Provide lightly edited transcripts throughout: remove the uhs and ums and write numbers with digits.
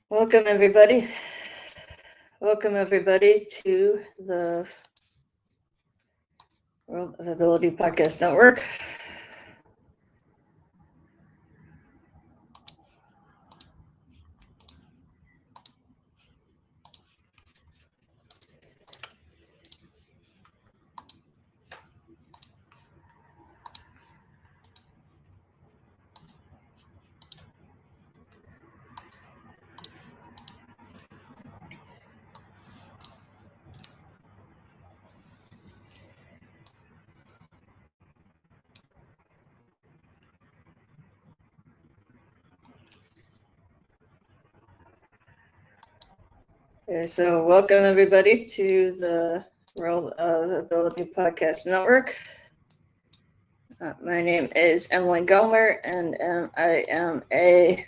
Welcome everybody. Welcome everybody to the World of Ability Podcast Network. Okay, so welcome everybody to the World of Ability Podcast Network. My name is Emily Gomer, and I am a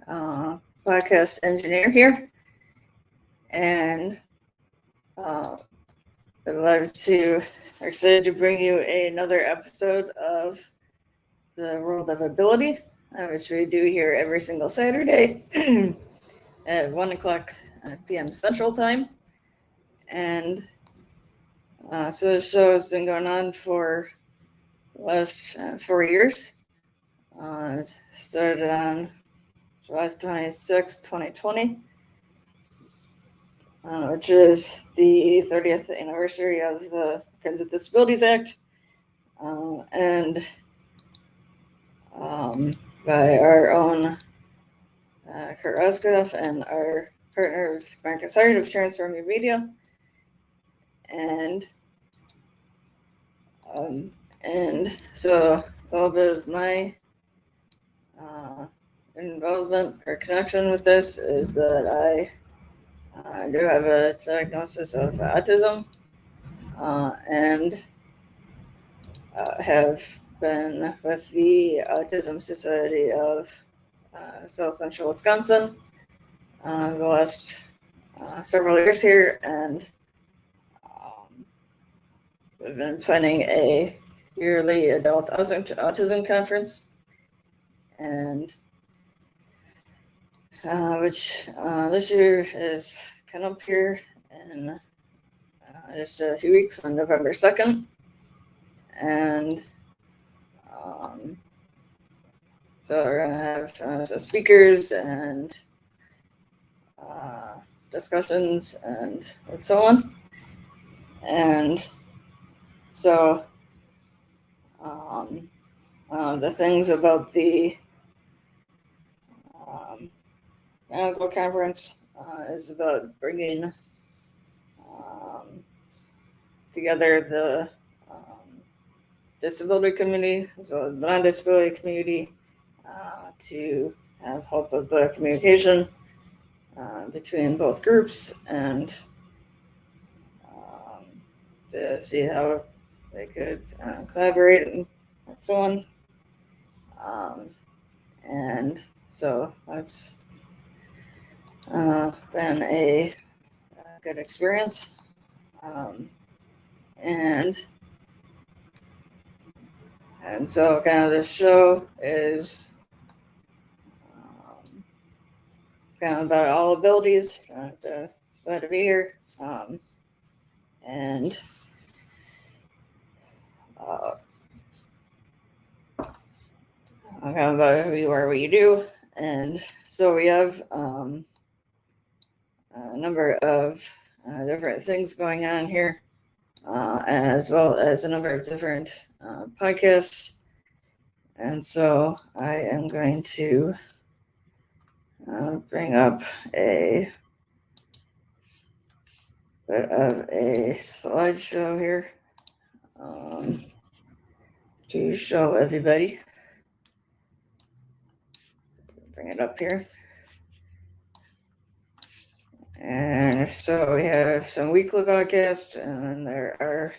podcast engineer here. And we're excited to bring you another episode of the World of Ability, which we do here every single Saturday at 1 o'clock p.m. Central Time. And so the show has been going on for the last 4 years. It started on July 26, 2020, which is the 30th anniversary of the Kids with Disabilities Act. And by our own Kurt Oskoff and our partner Marcus Hart of Transforming Media. And so a little bit of my involvement or connection with this is that I do have a diagnosis of autism and have been with the Autism Society of South Central Wisconsin the last several years here, and we've been planning a yearly adult autism conference, and which this year is coming up here in just a few weeks on November 2nd. And so we're going to have some speakers and discussions and so on. And so the things about the annual conference is about bringing together the disability community as well as the non-disability community to have help with the communication between both groups and to see how they could collaborate and so on. And so that's been a good experience. And so kind of the show is kind of about all abilities. It's glad to be here. And kind of about who you are, what you do. And so we have a number of different things going on here, as well as a number of different podcasts. And so I am going to bring up a bit of a slideshow here to show everybody. Bring it up here. And so we have some weekly podcasts, and then there are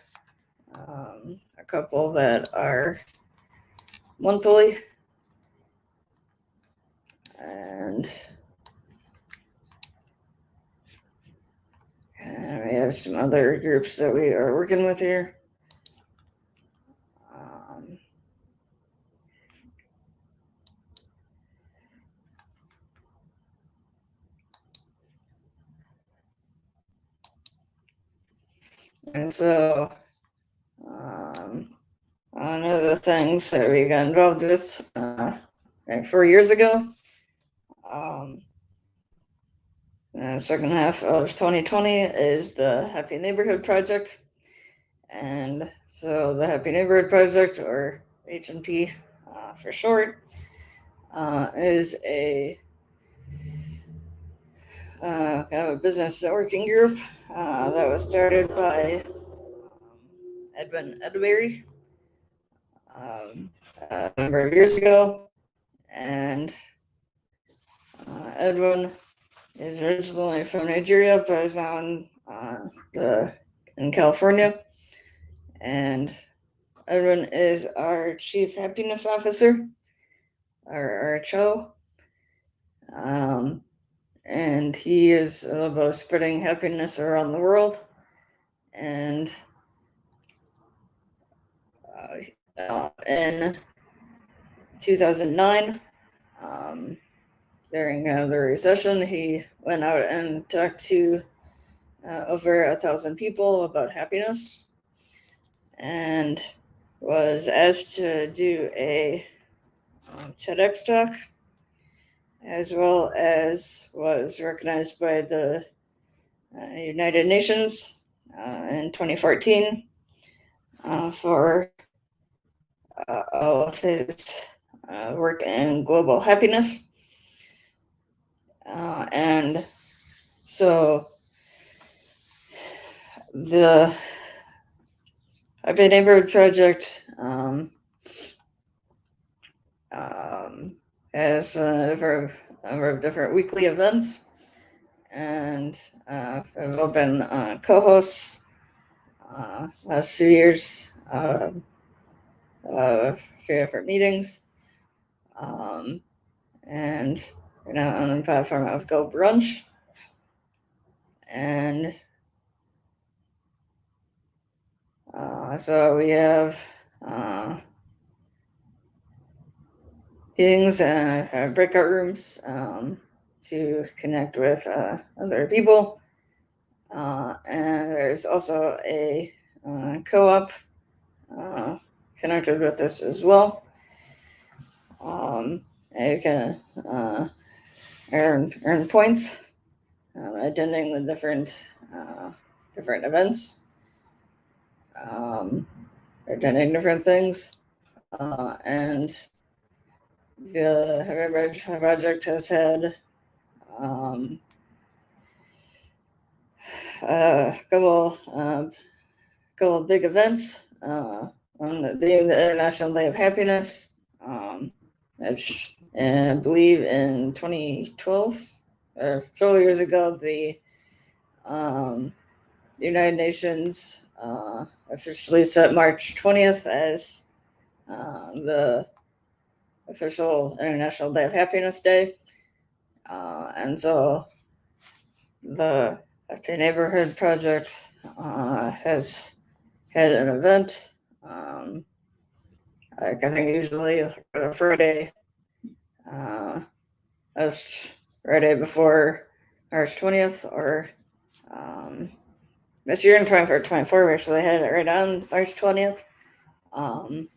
a couple that are monthly. And we have some other groups that we are working with here. And so one of the things that we got involved with 4 years ago, the second half of 2020, is the Happy Neighborhood Project. And so the Happy Neighborhood Project, or HNP for short, is a kind of a business networking group that was started by Edwin Edberry a number of years ago. And Edwin is originally from Nigeria, but is now in California. And Edwin is our Chief Happiness Officer, our CHO. And he is about spreading happiness around the world. And in 2009, during the recession, he went out and talked to over 1,000 people about happiness, and was asked to do a TEDx talk, as well as was recognized by the United Nations in 2014 for all of his work in global happiness. And so the Happy Neighborhood Project has a number of different weekly events, and I've all been co-hosts last few years of a few different meetings, and we're now on the platform of Go Brunch, and so we have meetings and breakout rooms to connect with other people. And there's also a co-op connected with this as well. And you can earn points attending the different events, attending different things, and the Happy Bridge Project has had a couple of big events. One being the International Day of Happiness, which I believe in 2012, or several years ago, the United Nations officially set March 20th as the official International Day of Happiness Day. And so the Happy Neighborhood Project has had an event, I think usually Friday, that's Friday before March 20th, or this year in 2024, we actually had it right on March 20th. And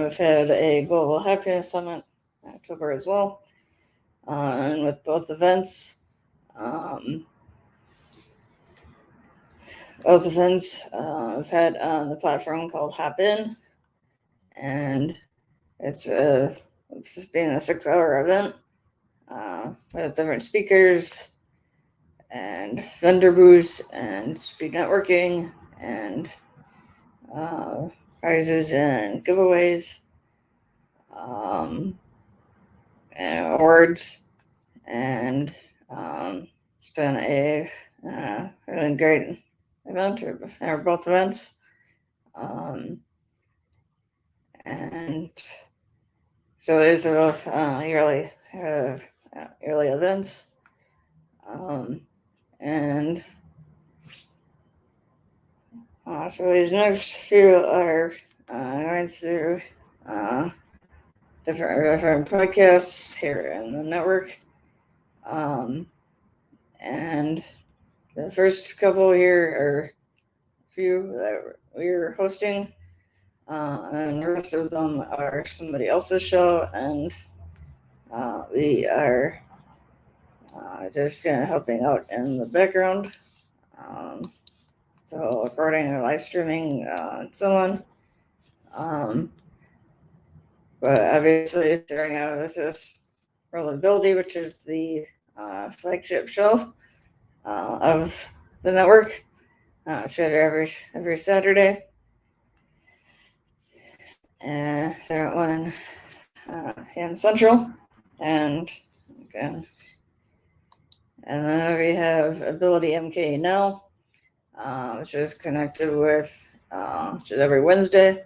we've had a Global Happiness Summit in October as well. And with both events, we've had on the platform called Hop In, and it's just being a 6-hour event with different speakers and vendor booths and speed networking and prizes and giveaways and awards, and it's been a really great event, or both events, and so these are both yearly events, and so these next few are going through different podcasts here in the network, and the first couple here are few that we're hosting, and the rest of them are somebody else's show, and we are just kind of helping out in the background. So recording or live streaming and so on. But obviously starting out with this Rolleability, which is the flagship show of the network, which every Saturday. And they're at 1 p.m. Central. And again, and then we have Ability MK Now, which is connected with, which is every Wednesday.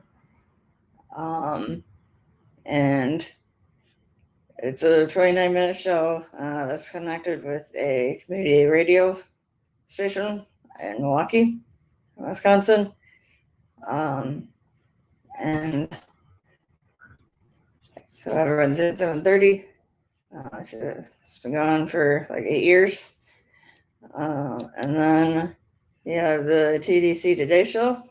And it's a 29-minute show that's connected with a community radio station in Milwaukee, Wisconsin. And so that runs at 7:30. It's been going for like 8 years. And then you have the TDC Today show,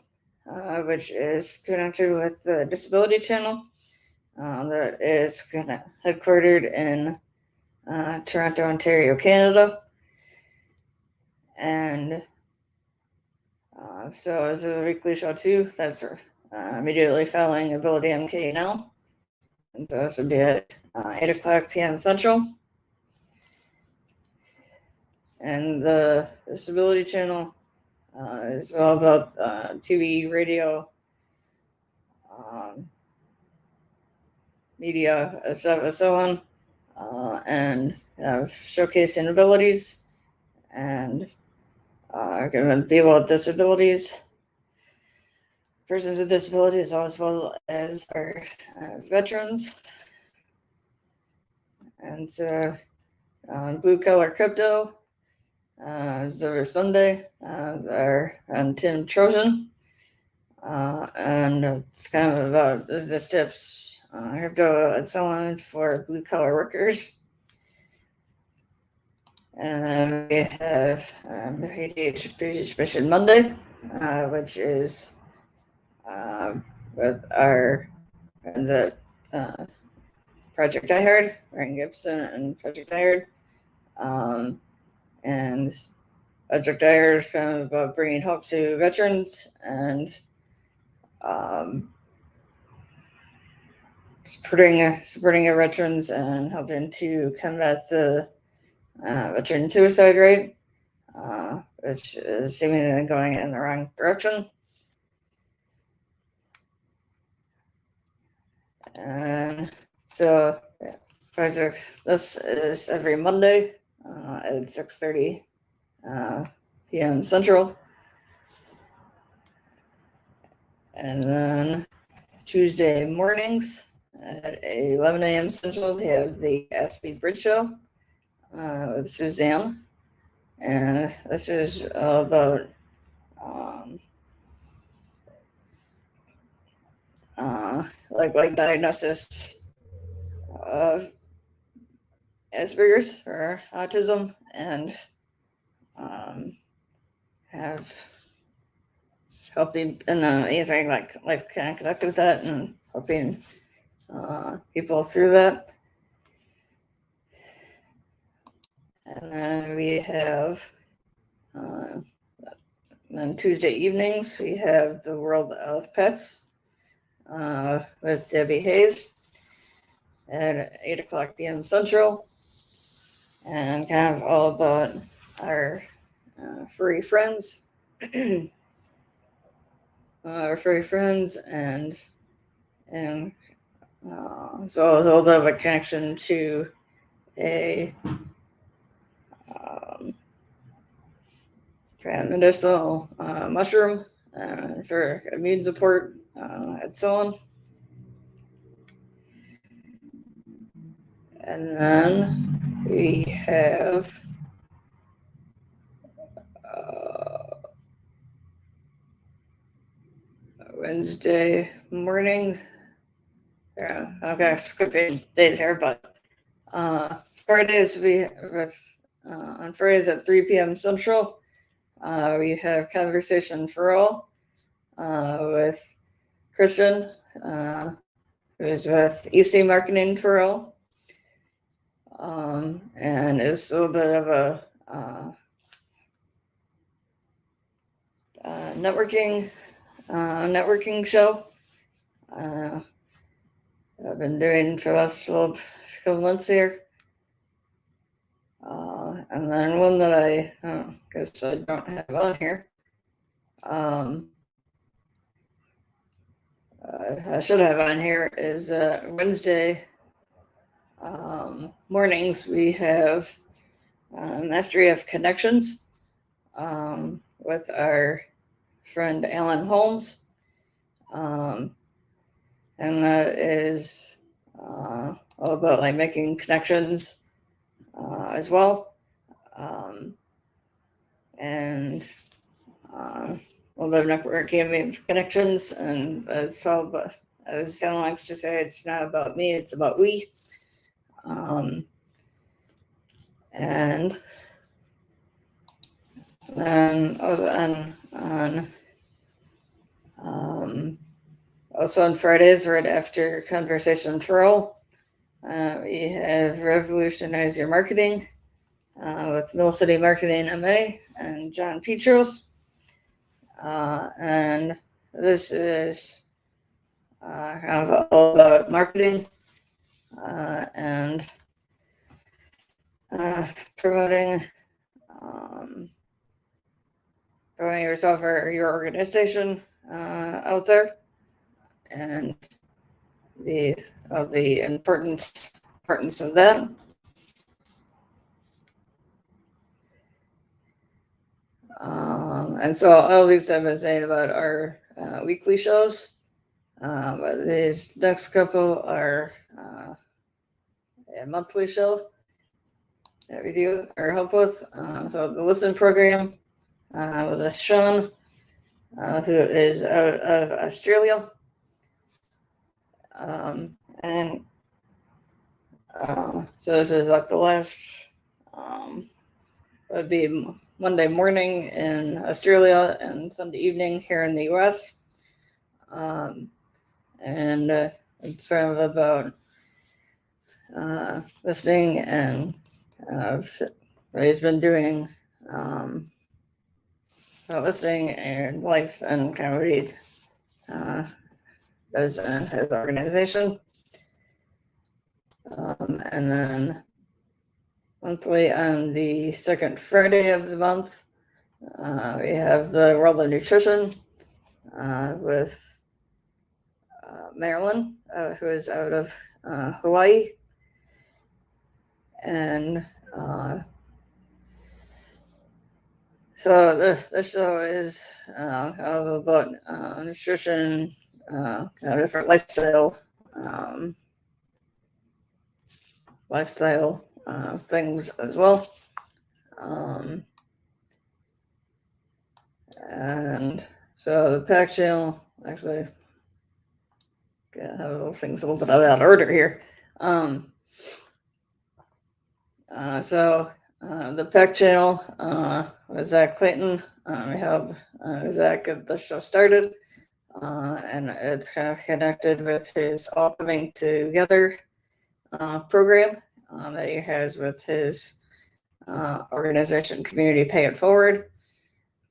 which is connected with the Disability Channel, that is headquartered in Toronto, Ontario, Canada. And so this is a weekly show too. That's immediately following Ability MK Now. And so this would be at 8 o'clock p.m. Central. And the Disability Channel is all about TV, radio, media, stuff, and so on, and showcasing abilities and giving people with disabilities, persons with disabilities, as well as our veterans. And so Blue Collar Crypto is every Sunday, and Tim Trojan. And it's kind of about business tips, crypto and so on for blue collar workers. And then we have ADHD Mission Monday, which is with our friends at Project I Heard, Ryan Gibson and Project I Heard. And Project I Heard is kind of about bringing hope to veterans and supporting our veterans and helping to combat the veteran suicide rate, which is seemingly going in the wrong direction. And so, project this is every Monday at 6:30 p.m. Central. And then Tuesday mornings at 11 a.m. Central, we have the Aspie Bridge Show with Suzanne. And this is all about like diagnosis of Asperger's or autism, and have helping and anything like life kind of connected with that and helping people through that. And then we have on Tuesday evenings we have the World of Pets with Debbie Hayes at 8 o'clock p.m. Central, and kind of all about our furry friends. Our furry friends, and so it's a little bit of a connection to a medicinal mushroom for immune support and so on. And then we have Wednesday morning. Yeah, okay, skipping days here, but Fridays on Fridays at 3 p.m. Central, we have Conversation for All with Christian, who's with EC Marketing for All, and it's a little bit of a networking show. I've been doing for the last couple months here. And then one that I guess I don't have on here. I should have on here is Wednesday mornings. We have Mastery of Connections with our friend Alan Holmes. And that is all about like making connections as well. And a little bit of networking connections, and it's all about, as Alan likes to say, it's not about me, it's about we. And then also on Fridays, right after Conversation for All, we have Revolutionize Your Marketing with Mill City Marketing MA and John Petros. And this is kind of all about marketing and promoting yourself or your organization out there, and the importance of that. And so all these I've been saying about our weekly shows, but these next couple are a monthly show that we do or help with. So the Listen program with Sean, who is out of Australia. And so this is like the last, it would be Monday morning in Australia and Sunday evening here in the US. And it's sort of about listening, and he's been doing listening and life and kind of what he does in his organization. And then monthly on the second Friday of the month, we have the World of Nutrition with Marilyn, who is out of Hawaii. And so the show is kind of about nutrition, kind of different lifestyle things as well. And so the Pack channel, actually, I have things a little bit out of order here. So the Pack channel with Zach Clayton, we have Zach get the show started, and it's kind of connected with his All Coming Together program that he has with his organization Community Pay It Forward.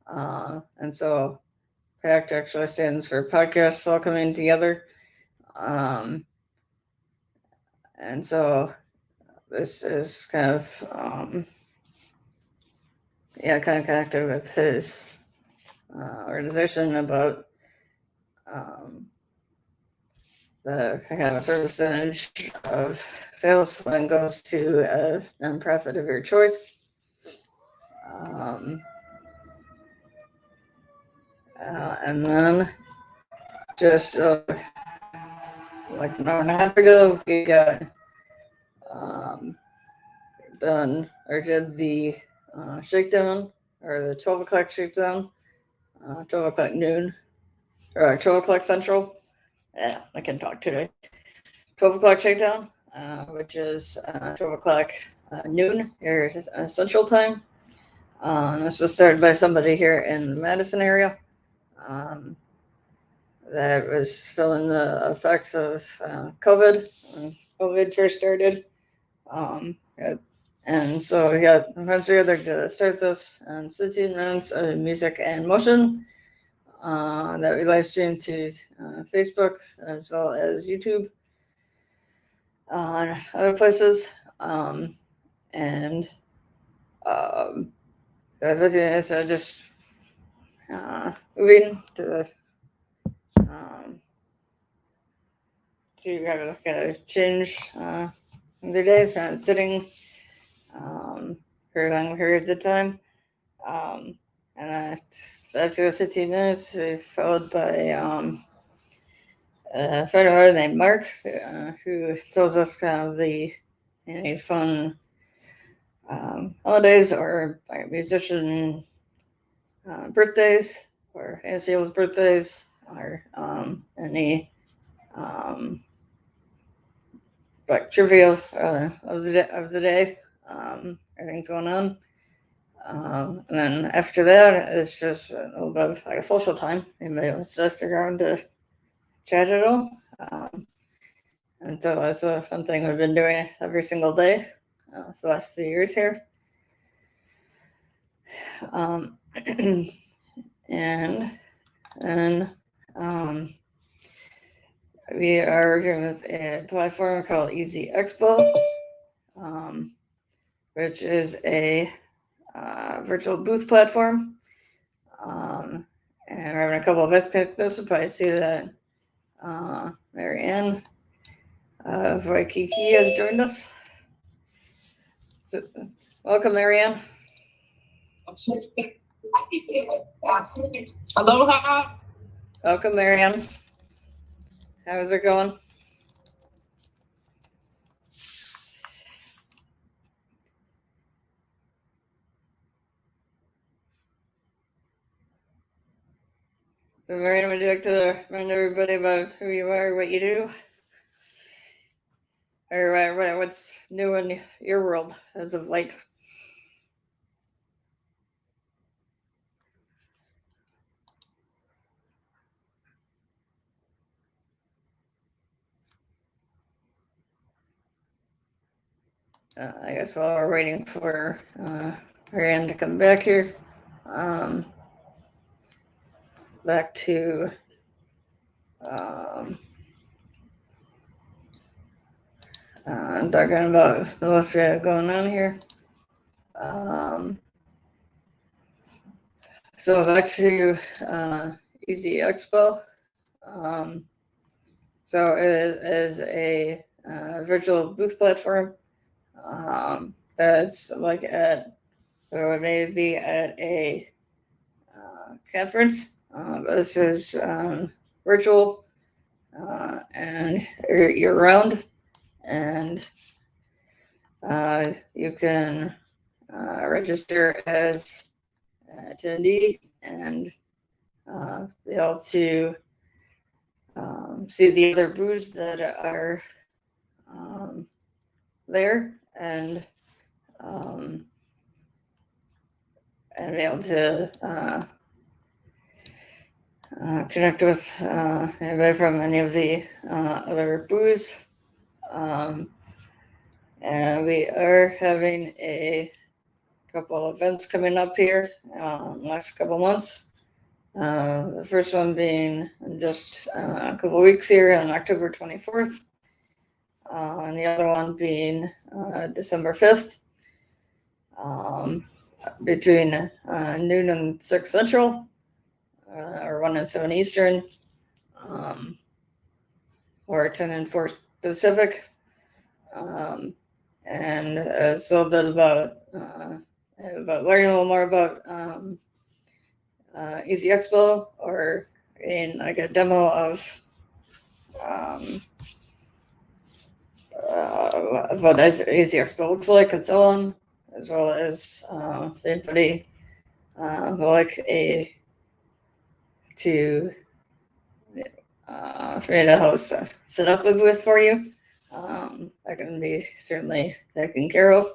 And so PACT actually stands for Podcasts All Coming Together. And so this is kind of kind of connected with his organization about the kind of percentage of sales then goes to a nonprofit of your choice. And then just like an hour and a half ago, we got done or did the Shakedown, or the 12 o'clock Shakedown, 12 o'clock noon, or 12 o'clock Central. Yeah, I can talk today. 12 o'clock Shakedown, which is 12 o'clock noon here Central Time. This was started by somebody here in the Madison area. that was feeling the effects of COVID when COVID first started. And so we got a bunch together to start this on 16 minutes of music and motion that we live stream to Facebook as well as YouTube and other places. And the other thing is just moving to have like a change in their days, kind of sitting for long periods of time. And after the 15 minutes, we followed by a friend of ours named Mark, who tells us kind of the any fun holidays or musician birthdays or Hansfield's birthdays or any like trivia of the day. Everything's going on. And then after that, it's just a little bit of like a social time. Anybody wants to stick around to chat at all. And so that's a fun thing we've been doing every single day for the last few years here. And then we are working with a platform called Easy Expo, which is a virtual booth platform. And we're having a couple of events connect those. You'll probably see that Marianne Waikiki has joined us. So, welcome, Marianne. Aloha. Welcome, Marianne. How's it going? So, Marianne, would you like to remind everybody about who you are, what you do, or what's new in your world as of late? I guess while we're waiting for Marianne to come back here, back to talking about the list we have going on here. So back to Easy Expo. So it is a virtual booth platform that's like or maybe at a conference. This is virtual and year round, and you can register as attendee and be able to see the other booths that are there and be able to connect with anybody from any of the other booths. And we are having a couple of events coming up here next couple months. The first one being just a couple of weeks here on October 24th, and the other one being December 5th, between noon and 6 Central, or 1 and 7 Eastern, or 10 and 4 Pacific. And it's a little bit about learning a little more about Easy Expo, or in like a demo of what Easy Expo looks like and so on, as well as if anybody would like to create a host set up a booth for you. That can be certainly taken care of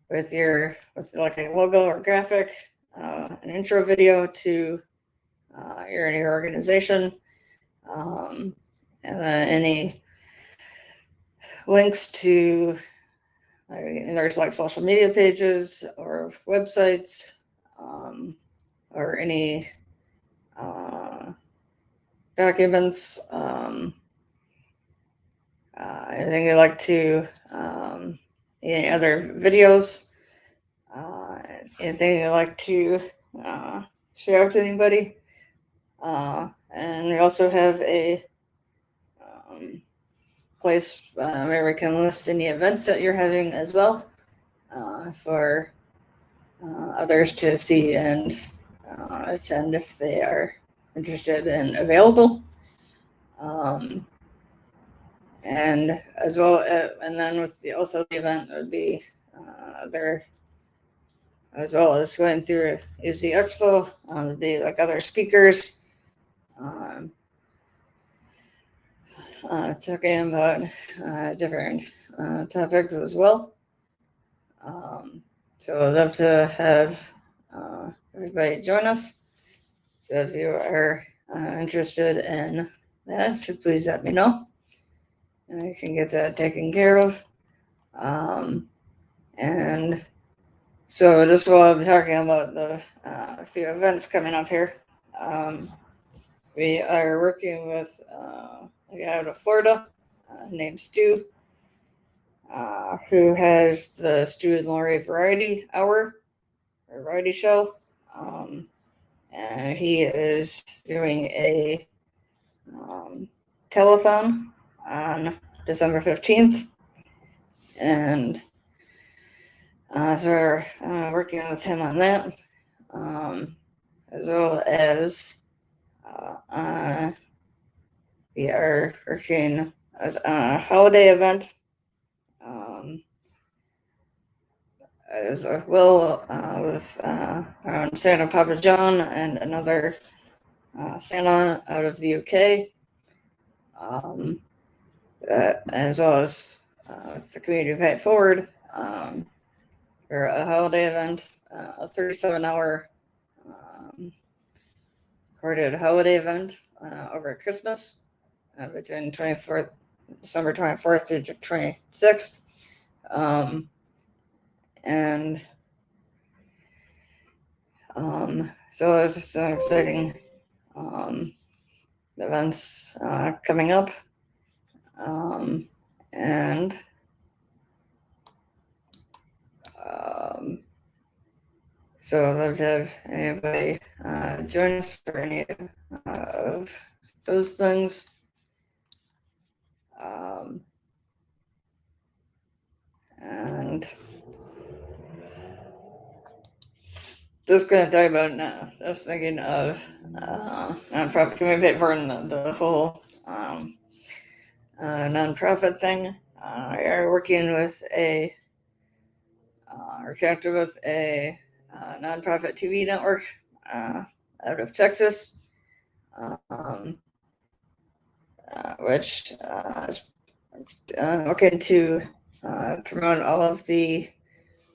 with like a logo or graphic, an intro video to you're in your organization, and then any links to there's like social media pages or websites, or any documents, anything you'd like to, any other videos, anything you'd like to share out to anybody. And we also have a place where we can list any events that you're having as well, for others to see and attend if they are interested and available. And as well, and then with the event would be there, as well as going through UC Expo, would be like other speakers, talking about different topics as well. So I'd love to have everybody join us. So if you are interested in that, please let me know, and I can get that taken care of. And so just while I'm talking about the few events coming up here, we are working with a guy out of Florida named Stu, who has the Stu and Lori Variety Hour, or Variety Show. And he is doing a telethon on December 15th. And so we're working with him on that, as well as we are working a holiday event, as well, with around Santa Papa John and another Santa out of the UK, as well as with the Community Pay It Forward, for a holiday event, a 37-hour recorded holiday event over Christmas, between December 24th through 26th. And so there's some exciting events coming up. And so I'd love to have anybody join us for any of those things. And just going to talk about now. I was thinking of nonprofit community pay for the whole nonprofit thing. We are working with we're connected with a nonprofit TV network out of Texas, which is looking to promote all of the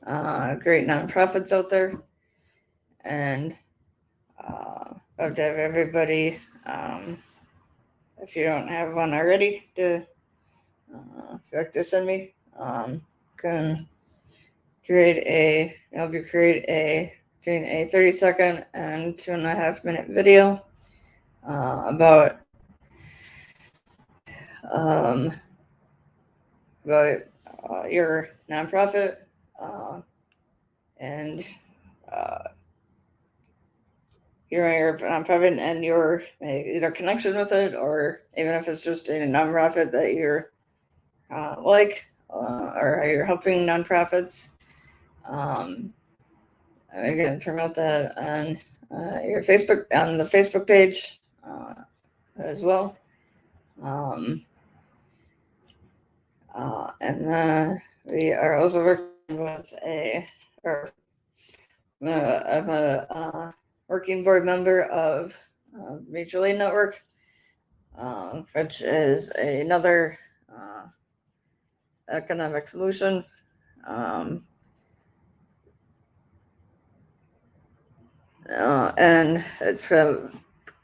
great nonprofits out there. And love to have everybody, if you don't have one already, to back to send me, can help you create a 30-second and 2.5-minute video about your nonprofit, and your nonprofit and your either connection with it, or even if it's just a nonprofit that you're or how you're helping nonprofits. Again, promote that on your on the Facebook page as well. And then we are also working with I'm a working board member of Mutual Aid Network, which is another economic solution. And it's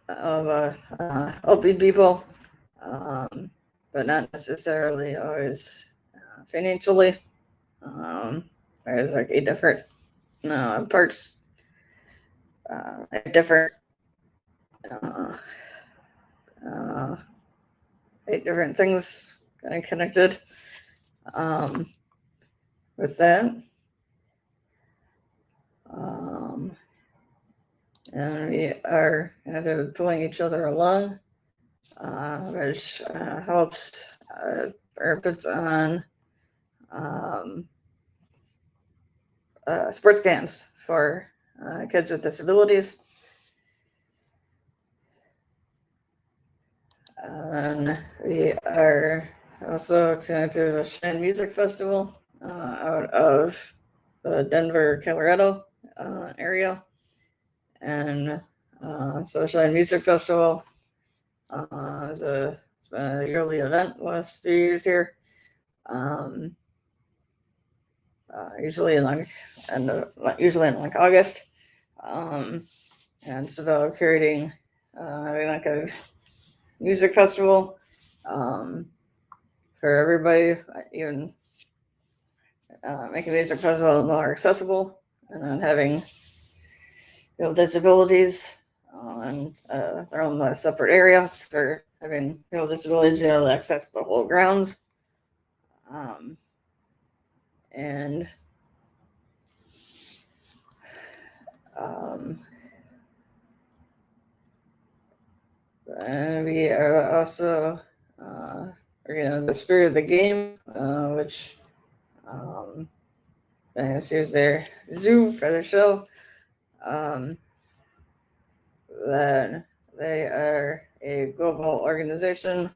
of helping people, but not necessarily always financially. There's like eight different parts, different uh, uh, eight different things kind of connected with that. And we are kind of pulling each other along, which helps or puts on sports games for kids with disabilities. And we are also connected with Shine Music Festival out of the Denver, Colorado area. And so Shine Music Festival it's been a yearly event the last few years here. Usually in like August. And it's about creating having like a music festival for everybody, even making music festival more accessible, and then having disabilities and their own separate area for having disabilities be able to access the whole grounds. And we are also the spirit of the game, which let's use their Zoom for the show. That they are a global organization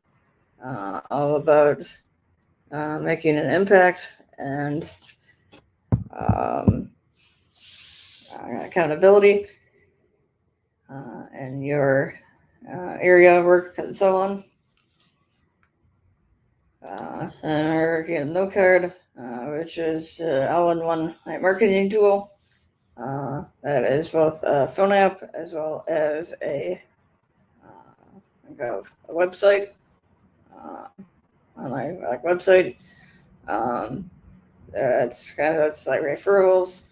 all about making an impact and accountability in your area of work and so on. And our no card, which is all-in-one marketing tool that is both a phone app as well as a website, online website. It's kind of like referrals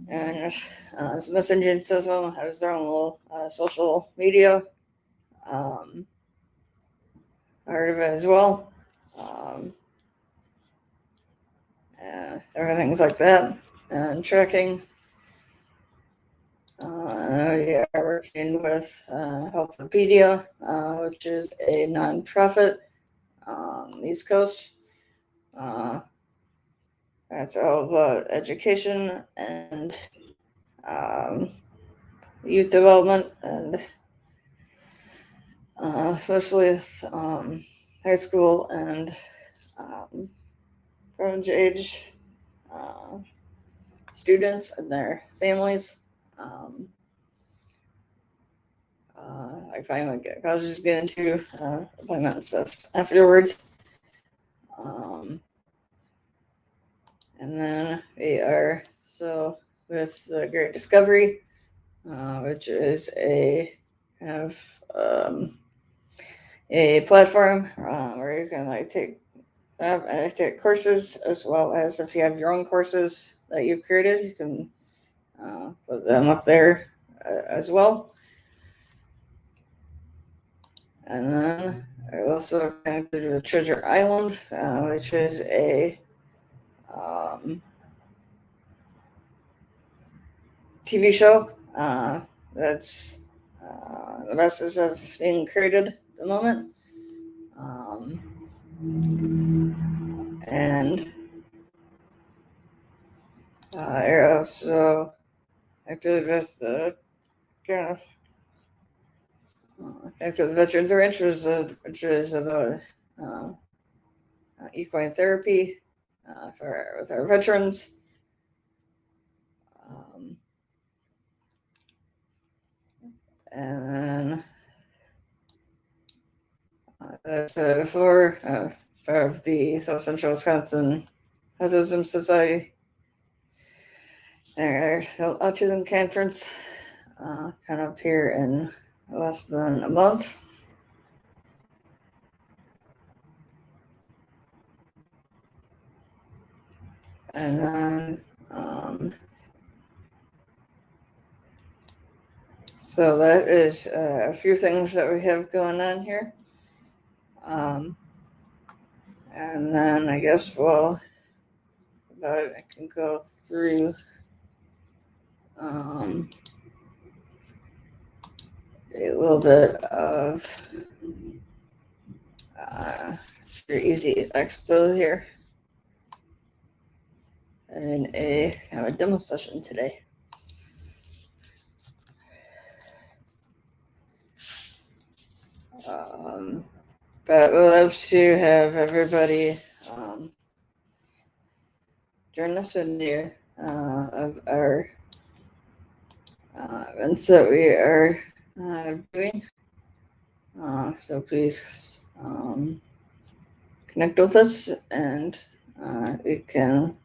and some messaging system. Has their own little social media part of it as well. Everything's like that, and tracking. We are working with Helpopedia, which is a nonprofit on the East Coast. That's all about education and youth development, and especially with high school and college age students and their families. I find like colleges get into employment and stuff afterwards. And then we are with the Great Discovery, which is a platform where you can take courses, as well as if you have your own courses that you've created, you can put them up there as well. And then I also connected with Treasure Island, which is a TV show that's the rest of being created at the moment. And I also acted with the Veterans or Interests, which is about equine therapy with our veterans. And then as before, part of the South Central Wisconsin Autism Society, their autism conference, kind of here in less than a month. And then, so that is a few things that we have going on here. And then I guess I can go through a little bit of your easy expo here. And a demo session today. But we'll love to have everybody join us in the of our events that we are doing. So please connect with us, and we can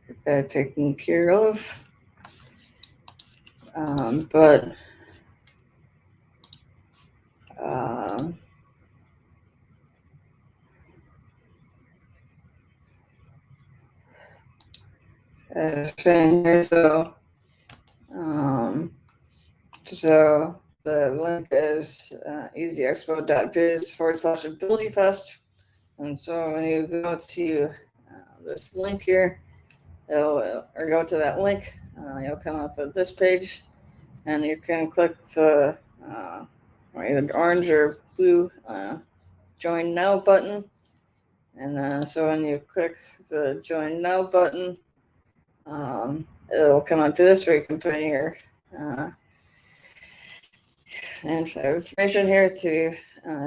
get that taken care of. But saying here, so the link is easyexpo.biz/abilityfest. And so when you go to this link here, or go to that link, you'll come up with this page, and you can click the either orange or blue Join Now button. And so when you click the Join Now button, it'll come up to this where you can put in your information here to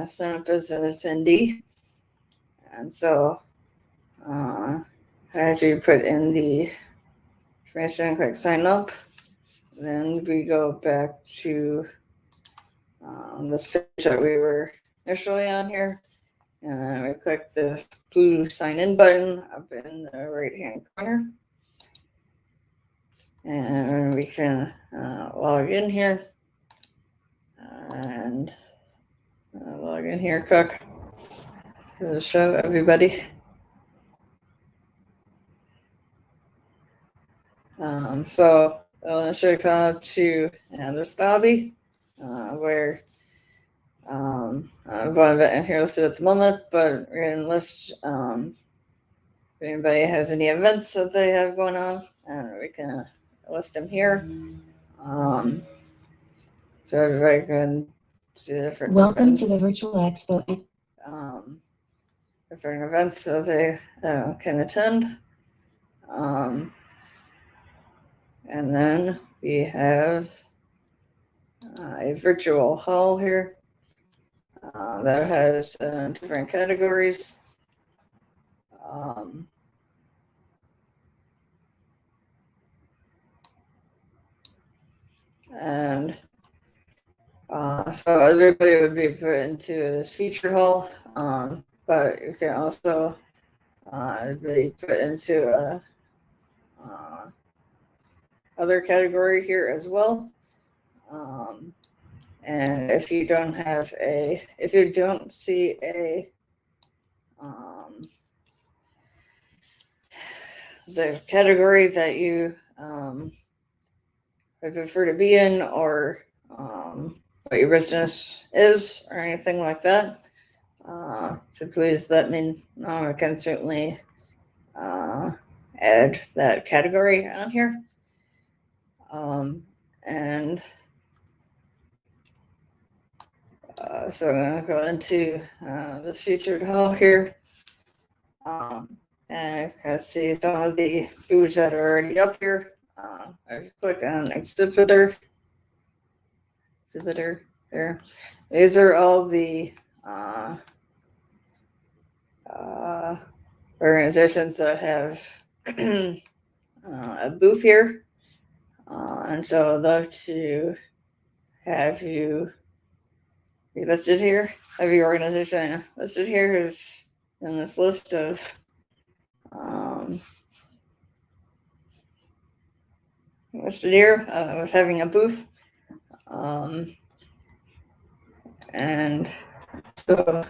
sign up as an attendee. And so after you put in the information and click sign up, then we go back to this page that we were initially on here, and then we click the blue sign in button up in the right hand corner, and we can log in here and log in here quick to show everybody. So I'll initially come up to this lobby where I've got an event here listed at the moment, but we're going to list if anybody has any events that they have going on, and we can list them here. So everybody can see different Welcome events. to the virtual expo. Different events so they can attend. And then we have a virtual hall here that has different categories. And so everybody would be put into this feature hall, but you can also be put into a other category here as well. And if you don't see the category that you would prefer to be in, or what your business is, or anything like that, so please let me know. I can certainly add that category on here. And so I'm going to go into the featured hall here. And I can see some of the booths that are already up here. I click on exhibitor there. These are all the organizations that have a booth here. And so I'd love to have you be listed here. Have your organization listed here is in this list of listed here with having a booth. And so,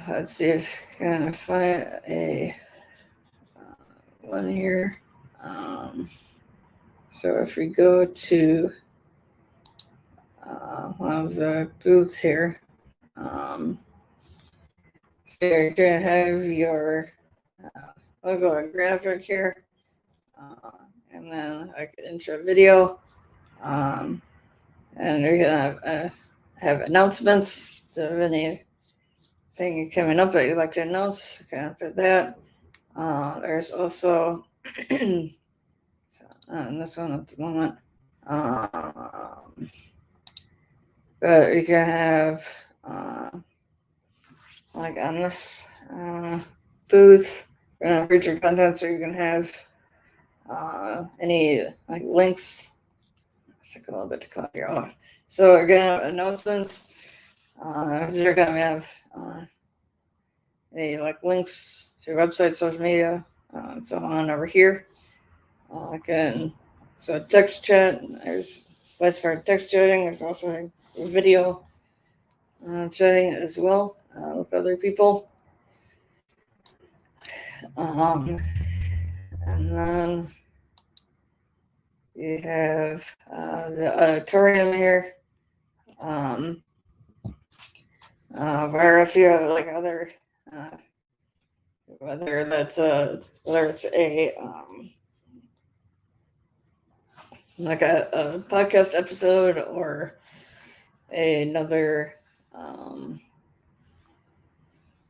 let's see if I can find a one here. So if we go to one of the booths here, so you're going to have your logo and graphic here, and then like an intro video, and you're going to have announcements of anything coming up that you'd like to announce. You can put that. There's also, and this one at the moment, but you can have, like on this booth, feature content, so you can have any like links. Let's take a little bit to cut here off. So we're gonna have announcements. You're gonna have any like links to your website, social media, and so on over here. So text chat. There's place for text chatting. There's also a video chatting as well with other people. And then you have the auditorium here, where if you have like other, whether it's a like a podcast episode or another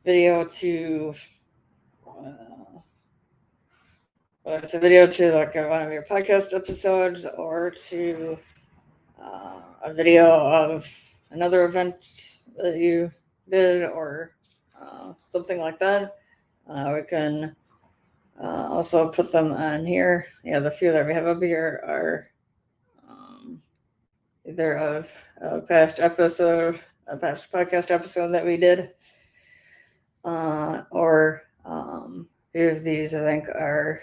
video to. Whether it's a video to like one of your podcast episodes or to a video of another event that you did or something like that, we can also put them on here. Yeah, the few that we have up here are either of a past podcast episode that we did, or few of these I think are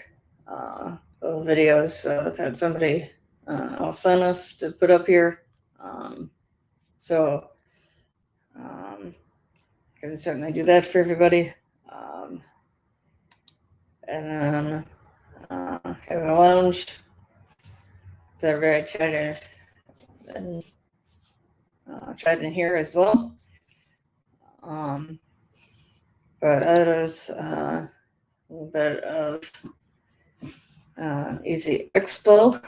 little videos that somebody else sent us to put up here. So I can certainly do that for everybody. And then have a lounge. They're very chatting and chatting here as well. But that is a little bit of Easy Expo.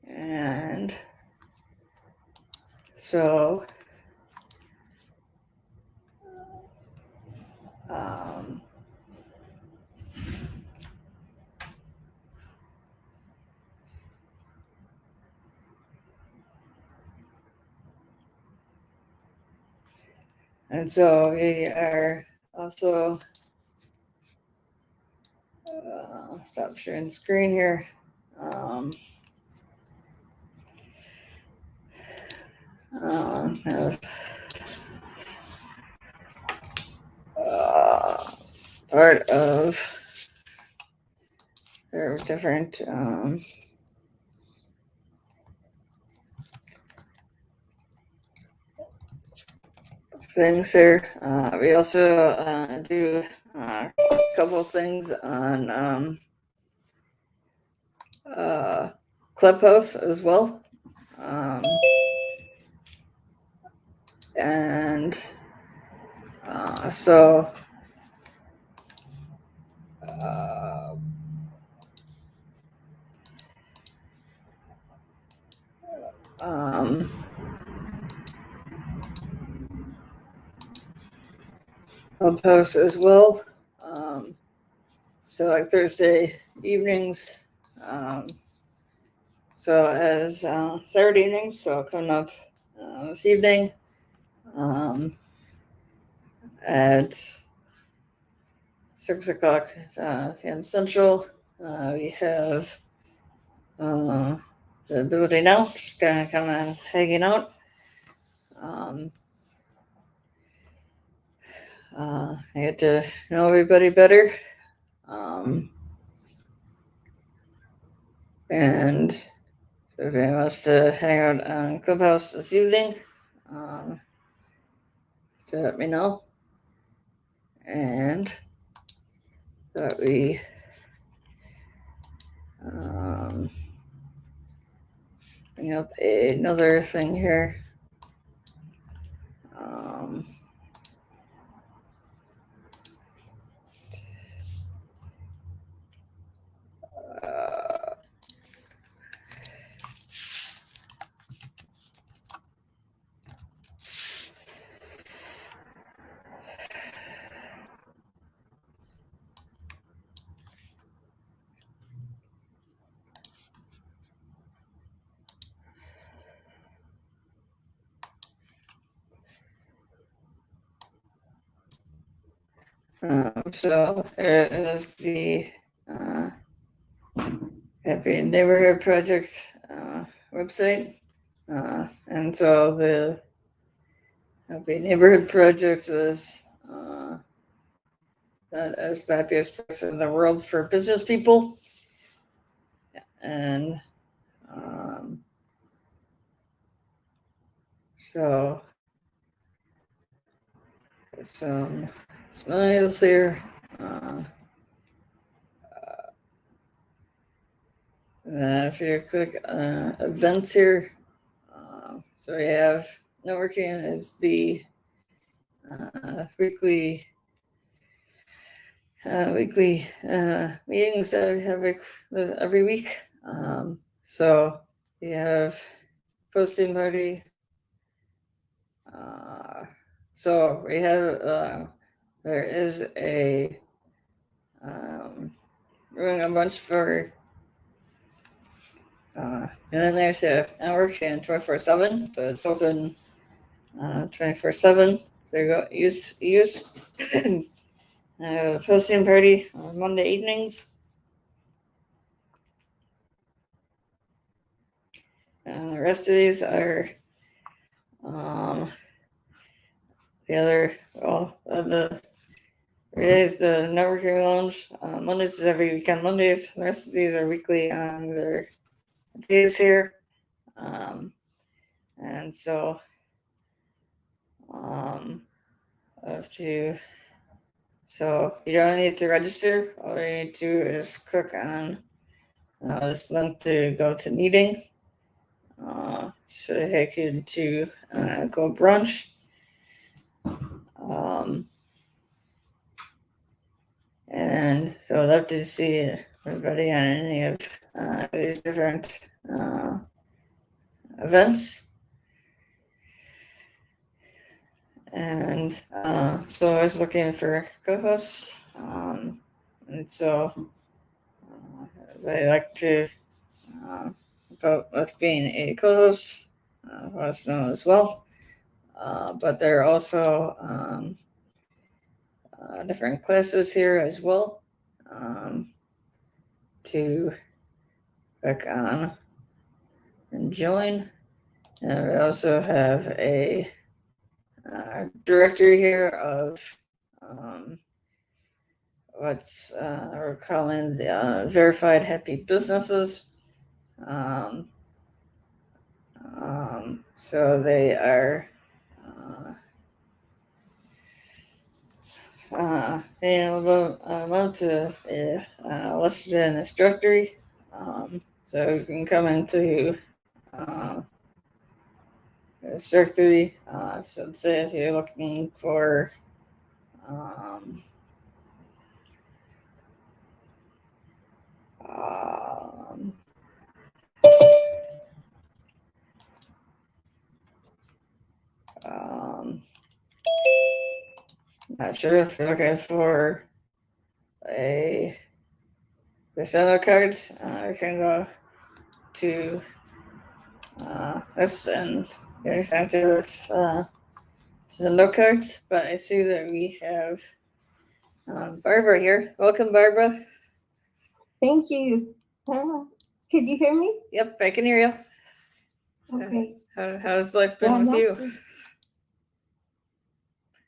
And so and so we are also stop sharing the screen here. Have part of there are different things here. We also do a couple of things on Clubhouse as well. And so Clubhouse as well. So like Thursday evenings. So as Saturday evenings, so coming up this evening at 6 o'clock p.m. Central, we have ability now, just kind of hanging out. I get to know everybody better. And so if anyone wants to hang out on Clubhouse this evening, to let me know. And that we bring up another thing here. So there is the Happy Neighborhood Project website. And so the Happy Neighborhood Project is that is the happiest place in the world for business people. And so some smiles here. If you click events here, so we have networking is the weekly meetings that we have every week. So we have posting party. So we have there is a doing a bunch for and then there's a networking 24/7, so it's open 24/7. So you go use posting party on Monday evenings. The rest of these are the other, the Fridays, the networking lounge. Mondays is every weekend Mondays. The rest of these are weekly on their days here. And so so you don't need to register. All you need to do is click on this link to go to meeting. Should take you to go brunch. And so I'd love to see everybody on any of these different events. And so I was looking for co-hosts. And so they like to vote with being a co-host, let us know as well. But there are also different classes here as well to click on and join. And we also have a directory here of what's we're calling the verified happy businesses. So they are to listed in this directory. So you can come into this directory. So let's say if you're looking for not sure if you're looking for a casino cards, you can go to this and get connected with casino cards. But I see that we have Barbara here. Welcome, Barbara. Thank you. Can you hear me? Yep, I can hear you. Okay. How's life been with you?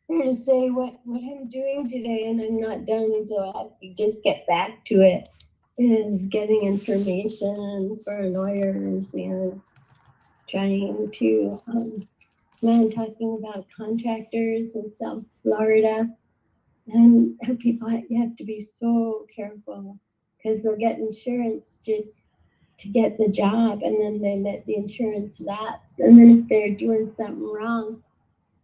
Here to say what I'm doing today, and I'm not done, so I have to just get back to it, is getting information for lawyers and trying to, man, talking about contractors in South Florida. And people, you have to be so careful because they'll get insurance just to get the job, and then they let the insurance lapse. And then if they're doing something wrong,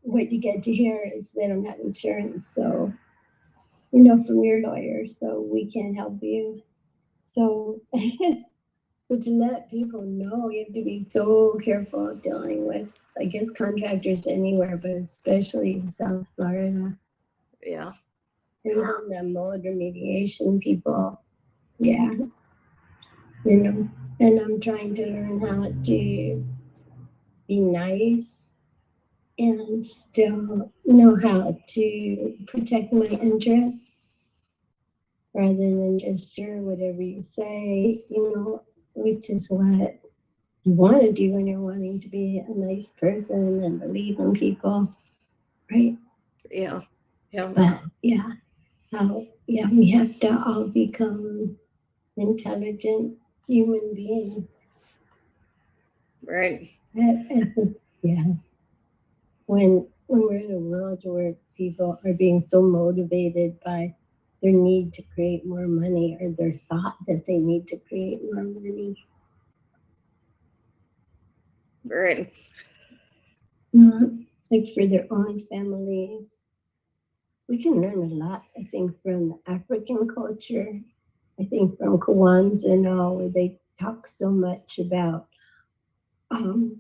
what you get to hear is they don't have insurance. So, from your lawyer, so we can't help you. So, so to let people know, you have to be so careful dealing with, I guess, contractors anywhere, but especially in South Florida. Yeah. And then the mold remediation people, yeah, and I'm trying to learn how to be nice and still know how to protect my interests rather than just sure whatever you say, which is what you want to do when you're wanting to be a nice person and believe in people, right? Yeah. But we have to all become intelligent human beings. Right. When we're in a world where people are being so motivated by their need to create more money or their thought that they need to create more money. Right. Like for their own families. We can learn a lot, I think, from the African culture. I think from Kawans and all, where they talk so much about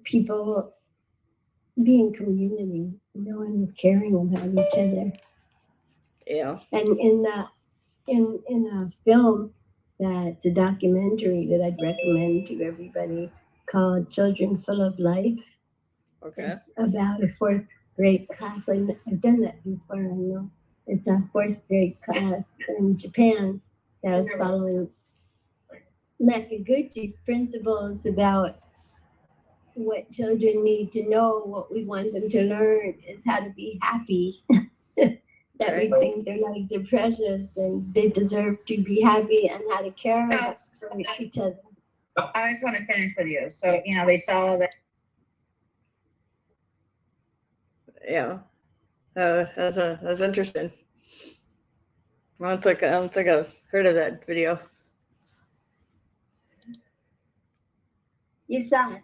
people being community, and caring about each other. Yeah. And in a film that's a documentary that I'd recommend to everybody called Children Full of Life. Okay. It's about a fourth grade class. I've done that before, I know. It's a fourth grade class in Japan that was following Makaguchi's principles about what children need to know, what we want them to learn is how to be happy. That right. We think their lives are precious and they deserve to be happy, and how to care for each other. I just want to finish with you. So, they saw that. Yeah. That's interesting. I don't think I've heard of that video. You saw it?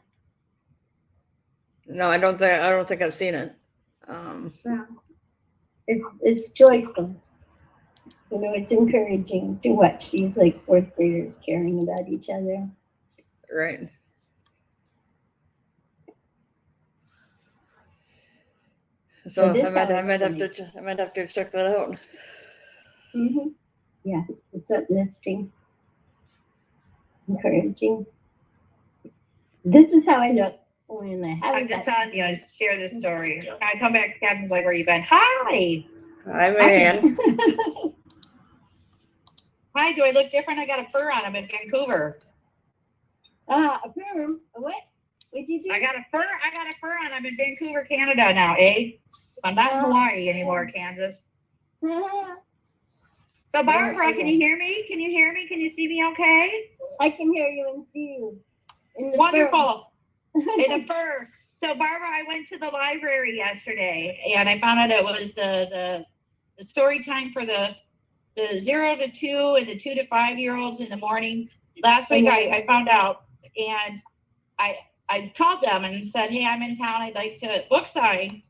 No, I don't think I've seen it. Well, it's joyful. It's encouraging to watch these fourth graders caring about each other. Right. So I might have to check that out. Mm-hmm. Yeah, it's uplifting, encouraging. This is how I look when I have. I'm just telling you, I share this story. I come back, Kevin's like, "Where you been?" Hi, Marianne. Hi. Do I look different? I got a fur on. I'm in Vancouver. A fur? What? What did you do? I got a fur on. I'm in Vancouver, Canada now. I'm not in Hawaii anymore, Kansas. So Barbara, can you hear me? Can you see me okay? I can hear you and see you. Wonderful. In a fur. So Barbara, I went to the library yesterday and I found out it was the story time for the 0 to 2 and the 2 to 5-year-olds in the morning. Last week I found out, and I called them and said, "Hey, I'm in town. I'd like to book sign."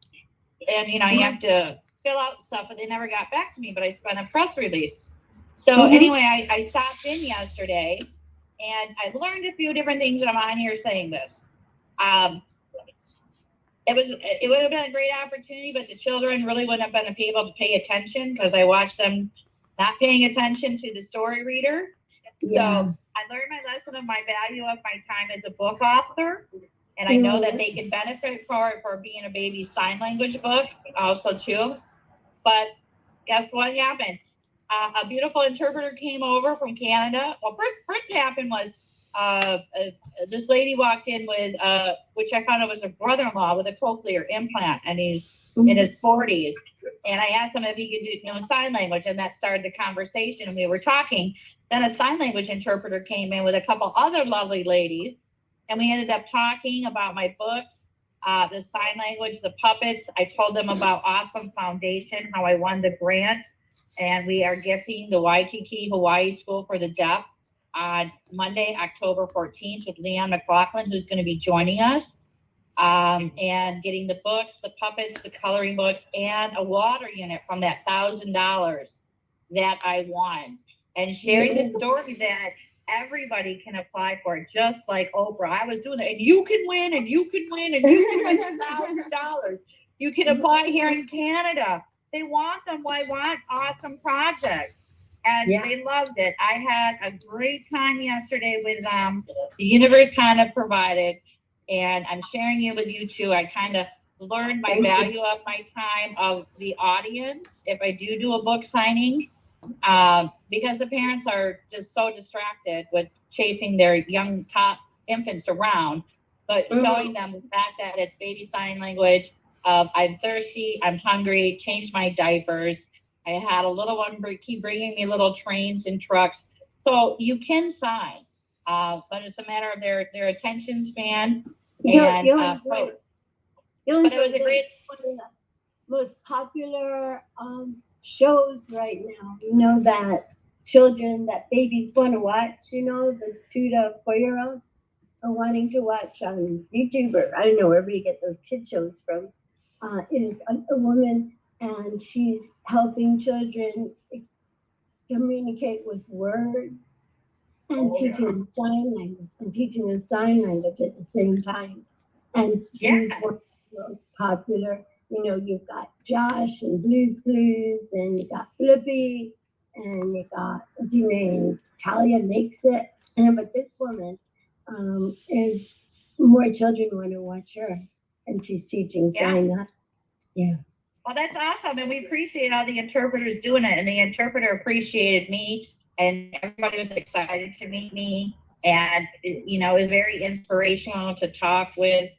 And you have to fill out stuff, but they never got back to me. But I spent a press release. So anyway, I stopped in yesterday, and I learned a few different things, and I'm on here saying this. It would have been a great opportunity, but the children really wouldn't have been able to pay attention because I watched them not paying attention to the story reader. Yeah. So I learned my lesson of my value of my time as a book author. And I know that they can benefit for being a baby sign language book also too. But guess what happened? A beautiful interpreter came over from Canada. Well, first what happened was this lady walked in with, which I found out was her brother-in-law with a cochlear implant, and he's in his 40s. And I asked him if he could do sign language, and that started the conversation. And we were talking. Then a sign language interpreter came in with a couple other lovely ladies, and we ended up talking about my books, the sign language, the puppets. I told them about Awesome Foundation, how I won the grant, and we are gifting the Waikiki Hawaii School for the Deaf on Monday, October 14th, with Leon McLaughlin, who's going to be joining us, and getting the books, the puppets, the coloring books, and a water unit from that $1,000 that I won, and sharing the story that everybody can apply for it, just like Oprah. I was doing it, and you can win, and you can win, and you can win $1,000. You can apply here in Canada. They want them. I want awesome projects. And they loved it. I had a great time yesterday with them. The universe kind of provided, and I'm sharing it with you too. I kind of learned my value of my time, of the audience, if I do a book signing, because the parents are just so distracted with chasing their young top infants around, but showing them the fact that it's baby sign language of I'm thirsty, I'm hungry, change my diapers. I had a little one keep bringing me little trains and trucks. So you can sign, but it's a matter of their attention span. And but it was a great, one of the most popular shows right now. You know, that children, that babies want to watch. You know, the 2 to 4-year-olds are wanting to watch on YouTube, or I don't know wherever you get those kid shows from. It is a woman, and she's helping children communicate with words and teaching sign language and teaching a sign language at the same time. And she's one of the most popular. You know, you've got Josh and Blue's Clues, and you got Flippy, and you got, what's her name? Talia Makes It. But this woman is, more children want to watch her, and she's teaching sign language. Yeah. Well, that's awesome, and we appreciate all the interpreters doing it, and the interpreter appreciated me, and everybody was excited to meet me, and you know, it was very inspirational to talk with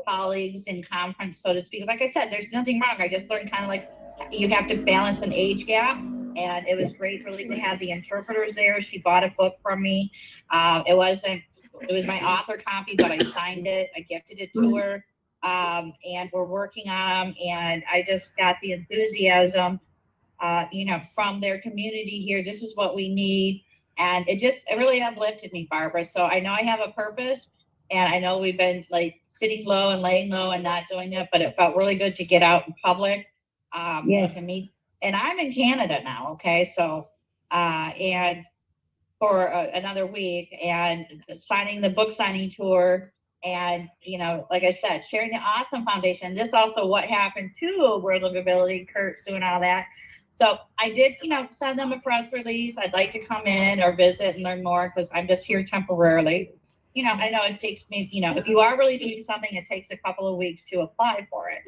colleagues in conference, so to speak. Like I said, there's nothing wrong. I just learned kind of like you have to balance an age gap, and it was great really to have the interpreters there. She bought a book from me. It was my author copy, but I signed it. I gifted it to her. And we're working on them, and I just got the enthusiasm, you know, from their community here. This is what we need, and it really uplifted me, Barbara. So I know I have a purpose, and I know we've been like sitting low and laying low and not doing it, but it felt really good to get out in public, to meet. And I'm in Canada now, okay, so and for another week, and signing the book signing tour. And, you know, like I said, sharing the Awesome Foundation. This also what happened to World Livability, Kurt, Sue, and all that. So I did, you know, send them a press release. I'd like to come in or visit and learn more, because I'm just here temporarily. You know, I know it takes me, you know, if you are really doing something, it takes a couple of weeks to apply for it.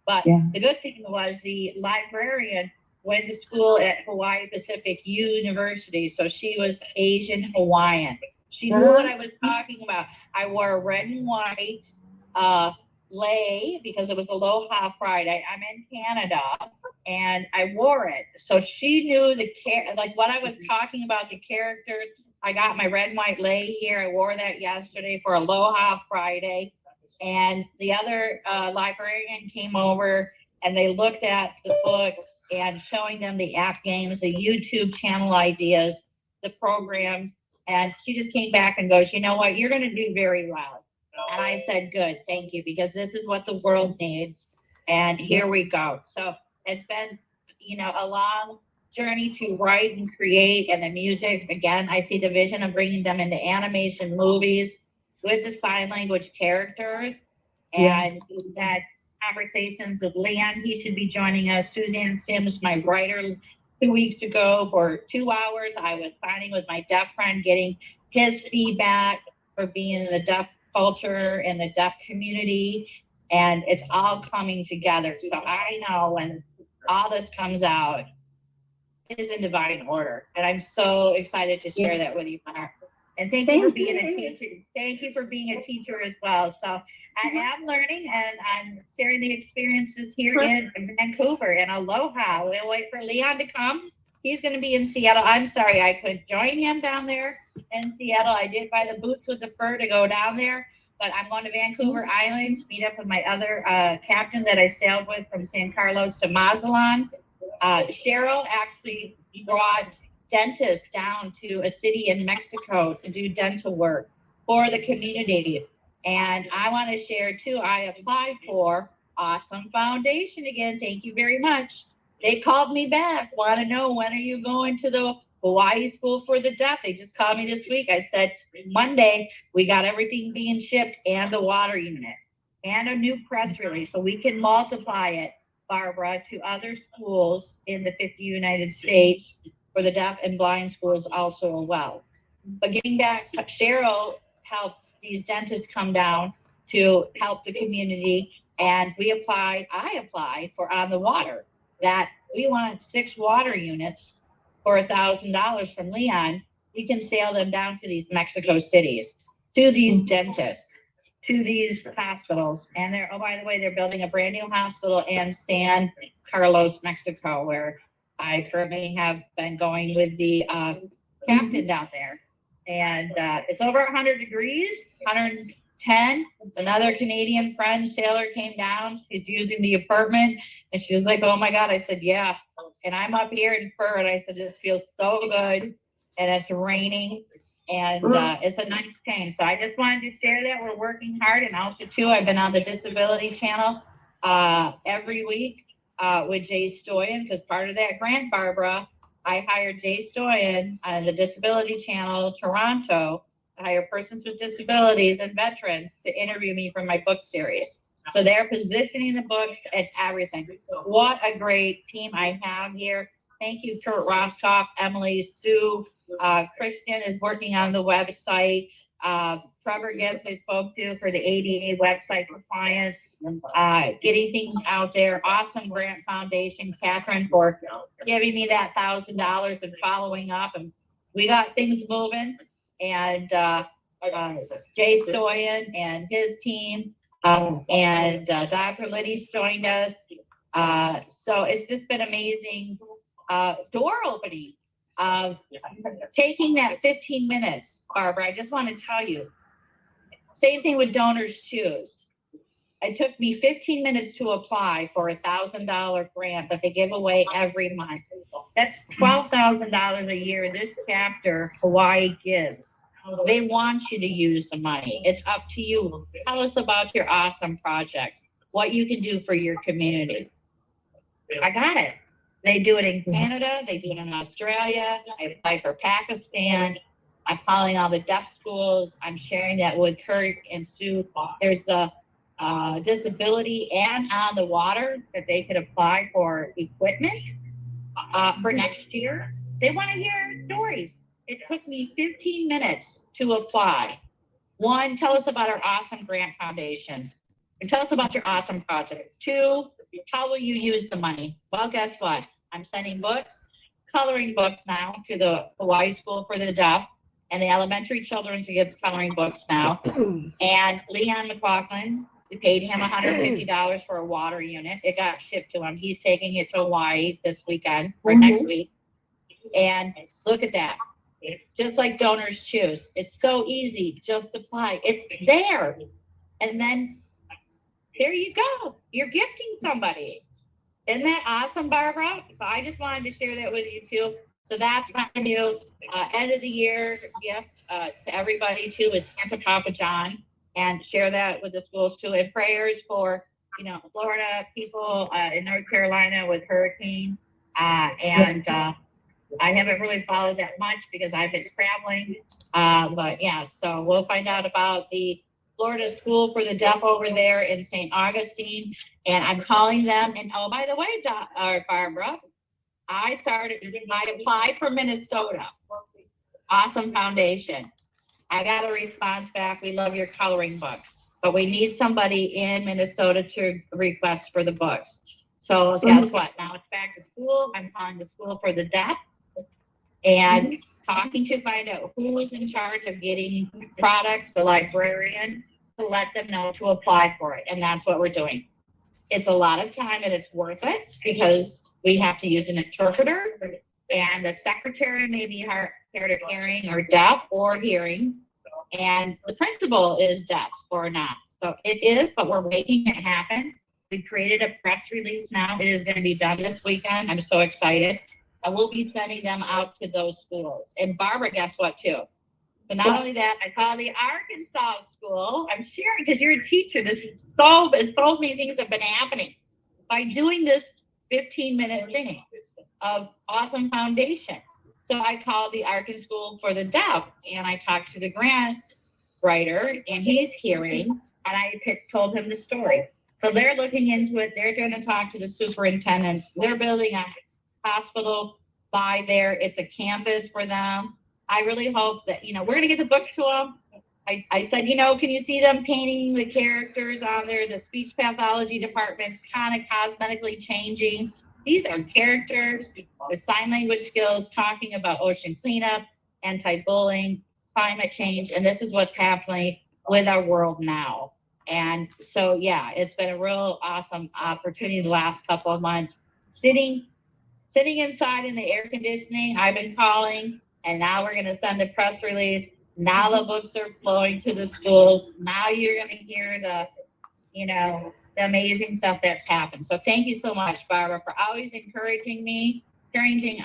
But the good thing was the librarian went to school at Hawaii Pacific University. So she was Asian Hawaiian. She knew what I was talking about. I wore a red and white lei because it was Aloha Friday. I'm in Canada, and I wore it. So she knew like what I was talking about, the characters. I got my red and white lei here. I wore that yesterday for Aloha Friday. And the other librarian came over, and they looked at the books and showing them the app games, the YouTube channel ideas, the programs. And she just came back and goes, you know what, you're going to do very well. And I said, good, thank you, because this is what the world needs. And here we go. So it's been, you know, a long journey to write and create, and the music. Again, I see the vision of bringing them into animation movies with the sign language characters. And we've had conversations with Leon. He should be joining us. Suzanne Sims, my writer, 2 weeks ago for 2 hours. I was signing with my deaf friend, getting his feedback for being in the deaf culture and the deaf community. And it's all coming together. So I know when all this comes out, it is in divine order. And I'm so excited to share that with you, Mark. And thank you for being a teacher. Thank you for being a teacher as well. So I am learning and I'm sharing the experiences here in Vancouver and aloha. We'll wait for Leon to come. He's going to be in Seattle. I'm sorry I couldn't join him down there in Seattle. I did buy the boots with the fur to go down there, but I'm going to Vancouver Island to meet up with my other captain that I sailed with from San Carlos to Mazatlan. Cheryl actually brought dentists down to a city in Mexico to do dental work for the community. And I want to share too, I applied for Awesome Foundation again. Thank you very much. They called me back, want to know when are you going to the Hawaii School for the Deaf. They just called me this week. I said, Monday, we got everything being shipped and the water unit and a new press release so we can multiply it, Barbara, to other schools in the 50 United States for the deaf and blind schools also as well. But getting back, Cheryl helped these dentists come down to help the community. And I applied for On the Water, that we want 6 water units for $1,000 from Leon. We can sail them down to these Mexico cities, to these dentists, to these hospitals. And they're, oh, by the way, they're building a brand new hospital in San Carlos, Mexico, where I currently have been going with the captain down there. And it's over 100 degrees, 110. Another Canadian friend, Taylor, came down. She's using the apartment. And she was like, oh, my God. I said, yeah. And I'm up here in fur. And I said, this feels so good. And it's raining. And it's a nice change. So I just wanted to share that. We're working hard. And also, too, I've been on the Disability Channel every week with Jay Stoyan, because part of that grant, Barbara, I hired Jay Stoyan on the Disability Channel, Toronto, to hire persons with disabilities and veterans to interview me for my book series. So they're positioning the books and everything. What a great team I have here. Thank you, Kurt Roskoff, Emily, Sue. Christian is working on the website. Trevor Gibbs I spoke to for the ADA website compliance, getting things out there. Awesome Grant Foundation, Catherine, for giving me that $1,000 and following up. And we got things moving. And Jay Stoyan and his team, and Dr. Liddy's joined us. So it's just been amazing. Door opening. Taking that 15 minutes, Barbara, I just want to tell you, same thing with Donors Choose. It took me 15 minutes to apply for $1,000 grant that they give away every month. That's $12,000 a year this chapter, Hawaii Gives. They want you to use the money. It's up to you. Tell us about your awesome projects, what you can do for your community. I got it. They do it in Canada. They do it in Australia. I apply for Pakistan. I'm calling all the deaf schools. I'm sharing that with Kurt and Sue. There's the disability and On the Water that they could apply for equipment for next year. They want to hear stories. It took me 15 minutes to apply. 1, tell us about our awesome grant foundation. And tell us about your awesome project. 2, how will you use the money? Well, guess what? I'm sending books, coloring books now to the Hawaii School for the Deaf and the elementary children to get coloring books now. And Leon McLaughlin, we paid him $150 for a water unit. It got shipped to him. He's taking it to Hawaii this weekend or next week. And look at that. Just like Donors Choose. It's so easy. Just apply. It's there. And then there you go. You're gifting somebody. Isn't that awesome, Barbara? So I just wanted to share that with you too. So that's my new end of the year gift to everybody too, is Santa Papa John, and share that with the schools too. And prayers for, Florida people in North Carolina with hurricane. And I haven't really followed that much because I've been traveling. But yeah, so we'll find out about the Florida School for the Deaf over there in St. Augustine. And I'm calling them. And oh, by the way, Barbara, I applied for Minnesota. Awesome Foundation. I got a response back. We love your coloring books, but we need somebody in Minnesota to request for the books. So guess what? Now it's back to school. I'm calling the School for the Deaf. And talking to find out who is in charge of getting products, the librarian, to let them know to apply for it. And that's what we're doing. It's a lot of time and it's worth it because we have to use an interpreter, and the secretary may be hard of hearing or deaf or hearing, and the principal is deaf or not. So it is, but we're making it happen. We created a press release now. It is going to be done this weekend. I'm so excited. I will be sending them out to those schools. And Barbara, guess what, too? So not only that, I call the Arkansas school. I'm sharing because you're a teacher. This is so many things have been happening by doing this 15-minute thing of awesome foundation. So I called the Arkansas School for the Deaf, and I talked to the grant writer, and he's hearing, and I told him the story. So they're looking into it. They're going to talk to the superintendents. They're building a hospital by there. It's a campus for them. I really hope that, we're going to get the books to them. I said, can you see them painting the characters on there? The speech pathology department's kind of cosmetically changing. These are characters with sign language skills talking about ocean cleanup, anti-bullying, climate change, and this is what's happening with our world now. And so, yeah, it's been a real awesome opportunity the last couple of months. Sitting inside in the air conditioning, I've been calling, and now we're going to send a press release. Now the books are flowing to the schools. Now you're going to hear the amazing stuff that's happened. So thank you so much, Barbara, for always encouraging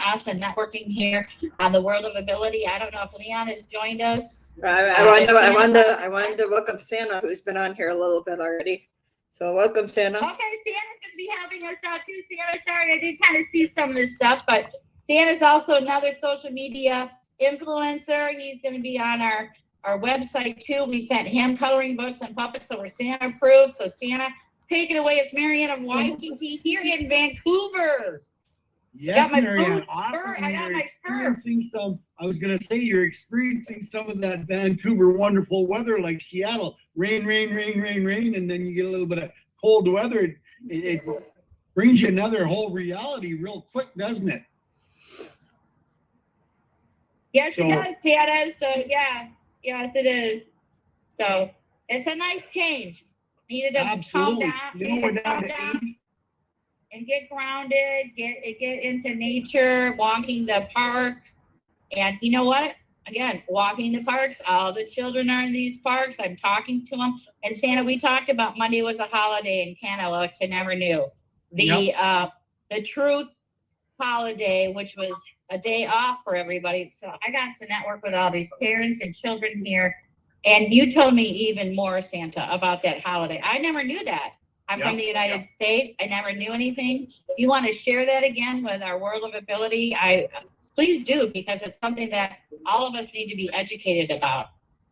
us and networking here on the World of Ability. I don't know if Leon has joined us. I wanted to welcome Santa, who's been on here a little bit already. So welcome, Santa. Okay, Santa's going to be helping us out too. Santa, sorry, I did kind of see some of this stuff, but Santa's also another social media influencer. He's going to be on our website too. We sent him coloring books and puppets, so we're Santa approved. So Santa, take it away. It's Marianne of Waikiki here in Vancouver. Yes, Marianne. Awesome. I got my experiencing you're experiencing some of that Vancouver wonderful weather like Seattle. Rain, and then you get a little bit of cold weather. It brings you another whole reality real quick, doesn't it? Yes, it does, Santa. So, yeah. Yes, it is. So, it's a nice change. Needed to calm down. We're down to 80. And get grounded, get into nature, walking the park. And you know what? Again, walking the parks, all the children are in these parks. I'm talking to them. And Santa, we talked about Monday was a holiday in Canada, which I never knew. The Truth holiday, which was a day off for everybody. So I got to network with all these parents and children here. And you told me even more, Santa, about that holiday. I never knew that. I'm from the United States. I never knew anything. If you want to share that again with our World of Ability, please do, because it's something that all of us need to be educated about.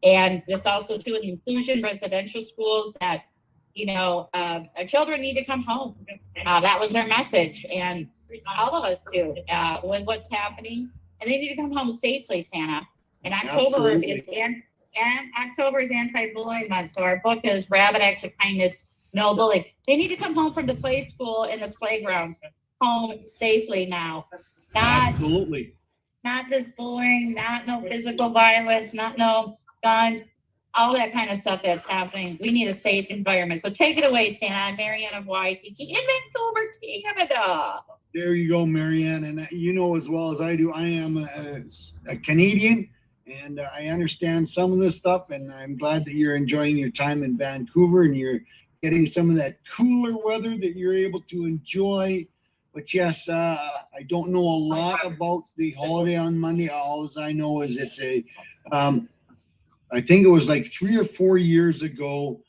And this also too in inclusion residential schools that, our children need to come home. That was their message. And all of us do with what's happening. And they need to come home safely, Santa. And October is anti-bullying month. So our book is Rabbit Acts of Kindness, No Bullying. They need to come home from the play school and the playgrounds home safely now. Absolutely. Not this bullying, no physical violence, no guns, all that kind of stuff that's happening. We need a safe environment. So take it away, Santa. I'm Marianne of Waikiki in Vancouver, Canada. There you go, Marianne. And you know as well as I do, I am a Canadian, and I understand some of this stuff, and I'm glad that you're enjoying your time in Vancouver and you're getting some of that cooler weather that you're able to enjoy. But yes, I don't know a lot about the holiday on Monday. All I know is it's I think it was like 3 or 4 years ago,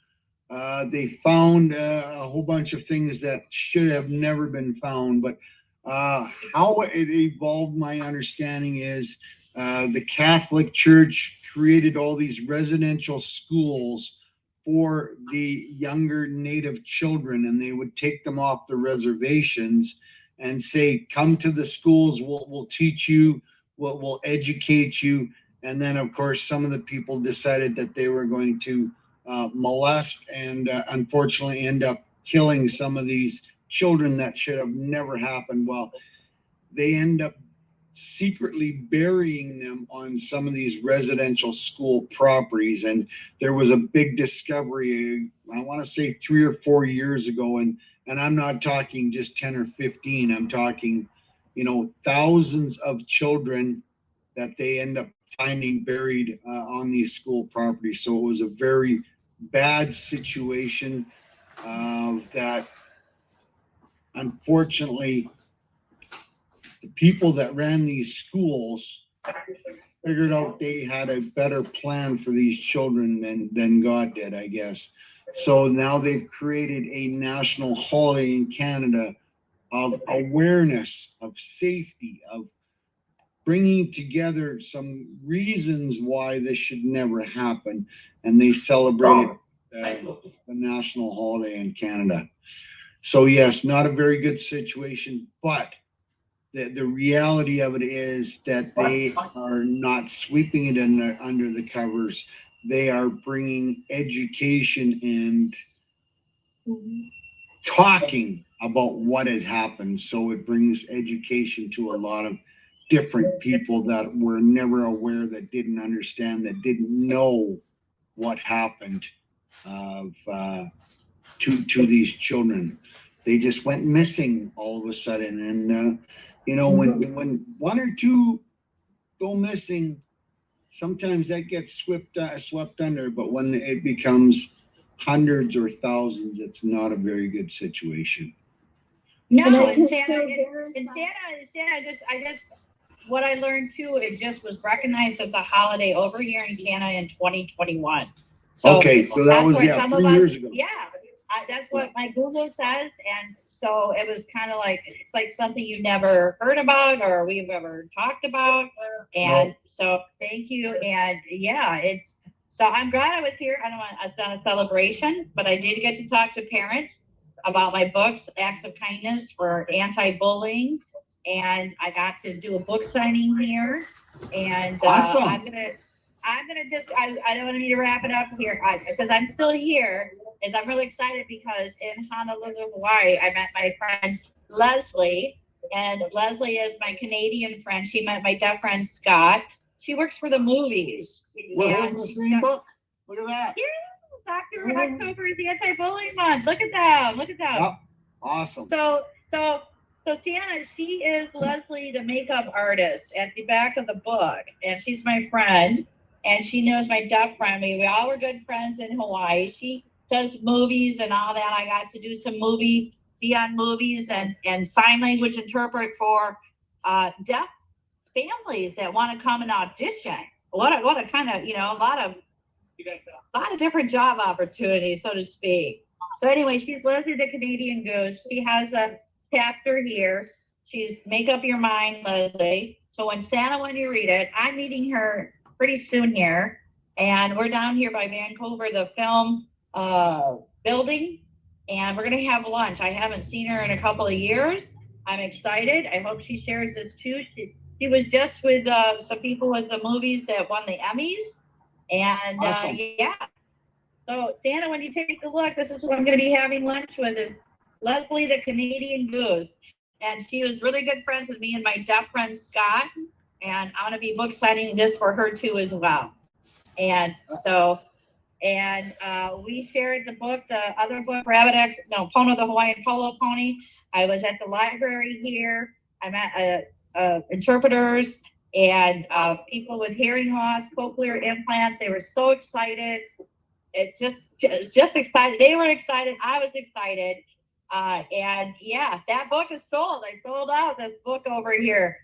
they found a whole bunch of things that should have never been found. But how it evolved, my understanding is the Catholic Church created all these residential schools for the younger Native children, and they would take them off the reservations and say, come to the schools, we'll teach you, we'll educate you. And then, of course, some of the people decided that they were going to molest and unfortunately end up killing some of these children that should have never happened. Well, they end up secretly burying them on some of these residential school properties. And there was a big discovery, I want to say 3 or 4 years ago. And I'm not talking just 10 or 15, I'm talking, thousands of children that they end up finding buried on these school properties. So it was a very bad situation that unfortunately the people that ran these schools figured out they had a better plan for these children than God did, I guess. So now they've created a national holiday in Canada of awareness, of safety, of bringing together some reasons why this should never happen. And they celebrated the national holiday in Canada. So yes, not a very good situation, but the reality of it is that they are not sweeping it under the covers. They are bringing education and talking about what had happened. So it brings education to a lot of different people that were never aware, that didn't understand, that didn't know what happened to these children. They just went missing all of a sudden. And when one or two go missing, sometimes that gets swept under. But when it becomes hundreds or thousands, it's not a very good situation. No, And I and can Santa, still verify. I just, what I learned too, it just was recognized as a holiday over here in Canada in 2021. So Okay, so that that's was, what yeah, some 3 of us, years ago. yeah, that's what my Google says. And so it was kind of like, it's like something you never heard about or we've ever talked about. And so thank you. And yeah, so I'm glad I was here. I don't want, it's not a celebration, but I did get to talk to parents about my books, Acts of Kindness for Anti-Bullying. And I got to do a book signing here. And Awesome. I'm gonna just, I don't want me to wrap it up here because I'm still here. I'm really excited because in Honolulu, Hawaii, I met my friend Leslie, and Leslie is my Canadian friend. She met my deaf friend Scott. She works for the movies. We're holding the same book. Look at that. Yeah, Dr. October is the anti-bullying month. Look at that. Look at that. Yep. Awesome. So Sienna, she is Leslie, the makeup artist at the back of the book, and she's my friend, and she knows my deaf friend. We all were good friends in Hawaii. She does movies and all that. I got to do some be on movies and sign language interpret for deaf families that want to come and audition. What a kind of, a lot of different job opportunities, so to speak. So anyway, she's Leslie the Canadian Goose. She has a chapter here. She's Make Up Your Mind, Leslie. So when you read it, I'm meeting her pretty soon here. And we're down here by Vancouver, the film building. And we're going to have lunch. I haven't seen her in a couple of years. I'm excited. I hope she shares this too. She was just with some people with the movies that won the Emmys. And awesome. Yeah. So Santa, when you take a look, this is what I'm going to be having lunch with is Leslie the Canadian Goose. And she was really good friends with me and my deaf friend Scott. And I'm going to be book signing this for her too as well. And so, we shared the book, the other book, Pono the Hawaiian Polo Pony. I was at the library here. I met interpreters and people with hearing loss, cochlear implants. They were so excited. It's just excited. They were excited. I was excited. And yeah, that book is sold. I sold out this book over here.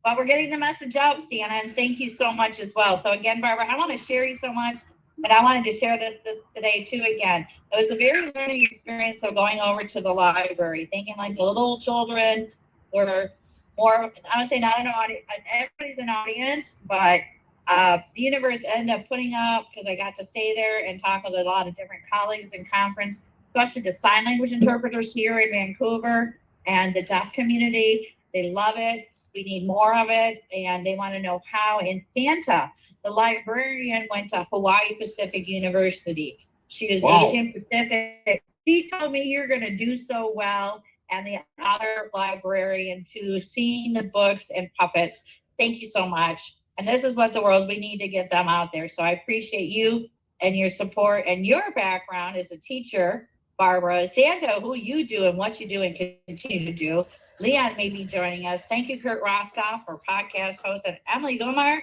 But we're getting the message out, Sienna, and thank you so much as well. So again, Barbara, I want to share you so much, but I wanted to share this today too again. It was a very learning experience of going over to the library, thinking like the little children were more, I would say not an audience, everybody's an audience, but the universe ended up putting up, because I got to stay there and talk with a lot of different colleagues in conference, especially the sign language interpreters here in Vancouver and the deaf community. They love it. We need more of it, and they want to know how. In Santa, the librarian went to Hawaii Pacific University. She was Asian Pacific. She told me, you're going to do so well. and the other librarian to seeing the books and puppets. Thank you so much. And this is what the world, we need to get them out there. So I appreciate you and your support and your background as a teacher, Barbara. Santa, who you do and what you do and continue to do. Leon may be joining us. Thank you, Kurt Rostoff, our podcast host, and Emily Gomar,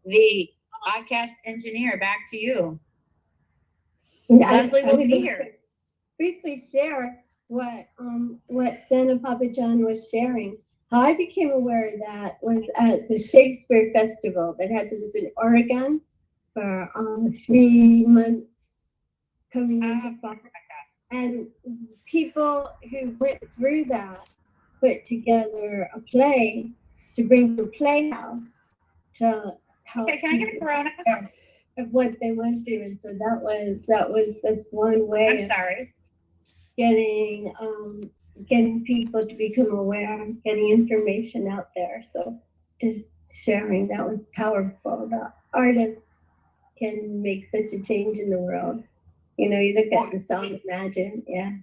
the podcast engineer. Back to you. Leslie will be here. Briefly share what Santa Papa John was sharing. How I became aware of that was at the Shakespeare Festival that was in Oregon for 3 months coming into fall. And people who went through that put together a play to bring to Playhouse to help. Okay, can I get a Corona? Of what they went through, and so that's one way. I'm sorry. Getting people to become aware, getting information out there. So just sharing, that was powerful. The artists can make such a change in the world. You know, you look at the song Imagine, yeah.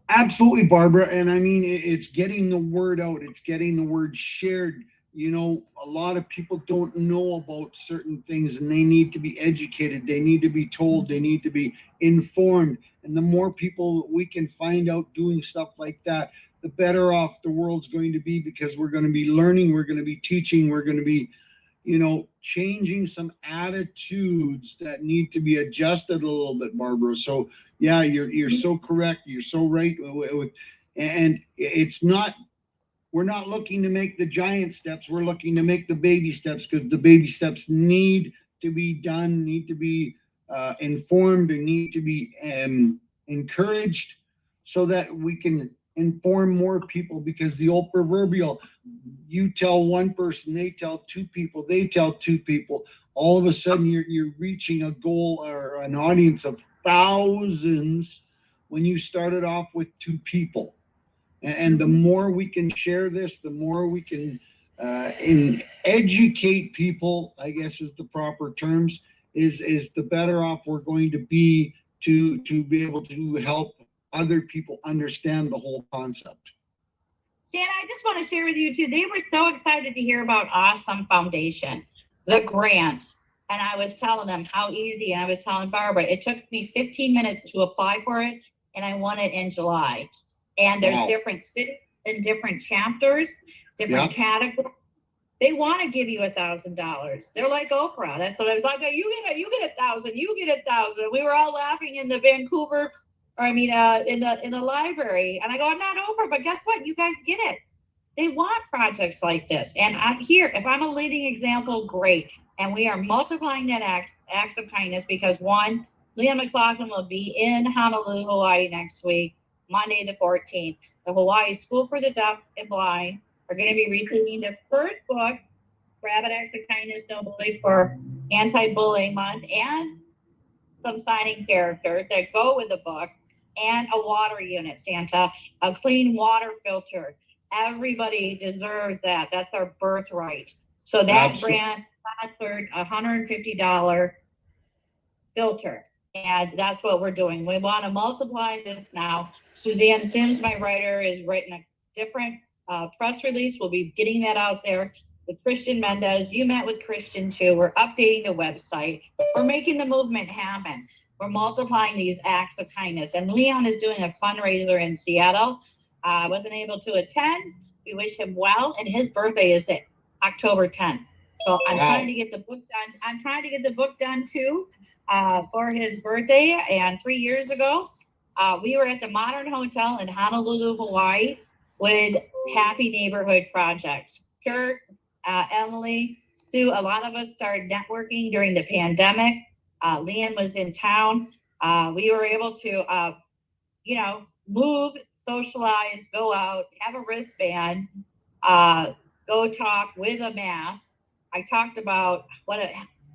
Absolutely, Barbara. And I mean, it's getting the word out. It's getting the word shared. You know, a lot of people don't know about certain things and they need to be educated. They need to be told. They need to be informed. And the more people we can find out doing stuff like that, the better off the world's going to be, because we're going to be learning, we're going to be teaching, we're going to be, you know, changing some attitudes that need to be adjusted a little bit, Barbara. So yeah, you're so correct. You're so right. And it's not, we're not looking to make the giant steps. We're looking to make the baby steps, because the baby steps need to be done, need to be informed, and need to be encouraged, so that we can inform more people. Because the old proverbial, you tell one person, they tell two people, they tell two people, all of a sudden you're reaching a goal or an audience of thousands when you started off with two people. And the more we can share this, the more we can educate people, I guess is the proper terms, is the better off we're going to be to be able to help other people understand the whole concept. Shanna, I just want to share with you too. They were so excited to hear about Awesome Foundation, the grants. And I was telling them how easy, and I was telling Barbara, it took me 15 minutes to apply for it, and I won it in July. And there's different cities and different chapters, different categories. They want to give you $1,000. They're like Oprah. That's what I was like. You get $1,000. You get $1,000. We were all laughing in the Vancouver, or I mean, in the library. And I go, I'm not Oprah, but guess what? You guys get it. They want projects like this. And if I'm a leading example, great. And we are multiplying that acts of kindness, because one, Leah McLaughlin will be in Honolulu, Hawaii next week, Monday the 14th. The Hawaii School for the Deaf and Blind are going to be receiving the first book, Rabbit Acts of Kindness, No Bully, for Anti-Bullying Month, and some signing characters that go with the book, and a water unit, Santa, a clean water filter. Everybody deserves that. That's our birthright. So that brand sponsored a $150 filter. And that's what we're doing. We want to multiply this now. Suzanne Sims, my writer, has written a different press release. We'll be getting that out there with Christian Mendez. You met with Christian too. We're updating the website. We're making the movement happen. We're multiplying these acts of kindness. And Leon is doing a fundraiser in Seattle. Wasn't able to attend. We wish him well. And his birthday is October 10th. So I'm trying to get the book done. I'm trying to get the book done too for his birthday. And 3 years ago, we were at the Modern Hotel in Honolulu, Hawaii, with Happy Neighborhood Projects. Kurt, Emily, Sue, a lot of us started networking during the pandemic. Leon was in town. We were able to, move, socialize, go out, have a wristband, go talk with a mask. I talked about what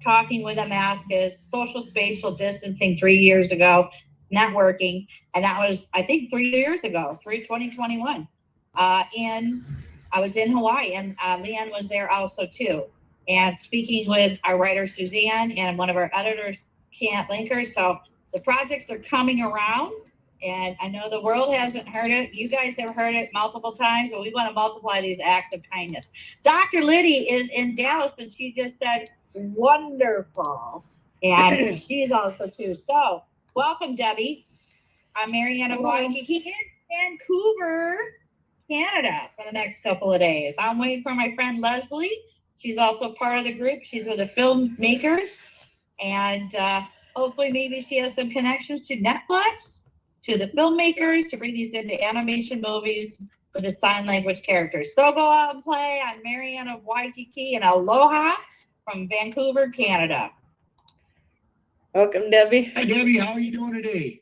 talking with a mask is, social spatial distancing 3 years ago, networking. And that was, I think, 3 years ago, 2021. And I was in Hawaii, and Leon was there also too. And speaking with our writer, Suzanne, and one of our editors, Kent Linker. So the projects are coming around. And I know the world hasn't heard it. You guys have heard it multiple times, but we want to multiply these acts of kindness. Dr. Liddy is in Dallas, and she just said, wonderful. And she's also too. So welcome, Debbie. I'm Marianne of Waikiki in Vancouver, Canada for the next couple of days. I'm waiting for my friend Leslie. She's also part of the group. She's with the filmmakers. And hopefully maybe she has some connections to Netflix, to the filmmakers, to bring these into animation movies with the sign language characters. So go out and play. I'm Marianne of Waikiki, and aloha from Vancouver, Canada. Welcome, Debbie. Hi, Debbie. How are you doing today?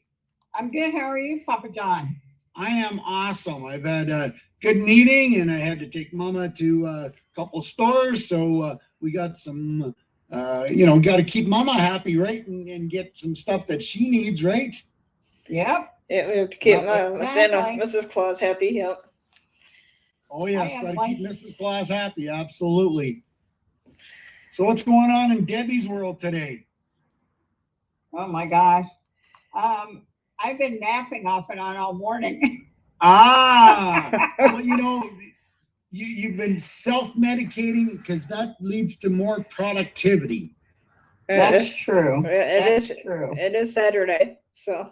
I'm good. How are you, Papa John? I am awesome. I've had a good meeting, and I had to take Mama to a couple stores. So we got some, got to keep Mama happy, right? And get some stuff that she needs, right? Yep. Yeah, we have to keep Exactly. Mrs. Claus happy. Yep. Oh, yes. Got to keep Mrs. Claus happy. Absolutely. So what's going on in Debbie's world today? Oh, my gosh. I've been napping off and on all morning. Well, you've been self-medicating because that leads to more productivity. That's true. That's true. It is Saturday, so.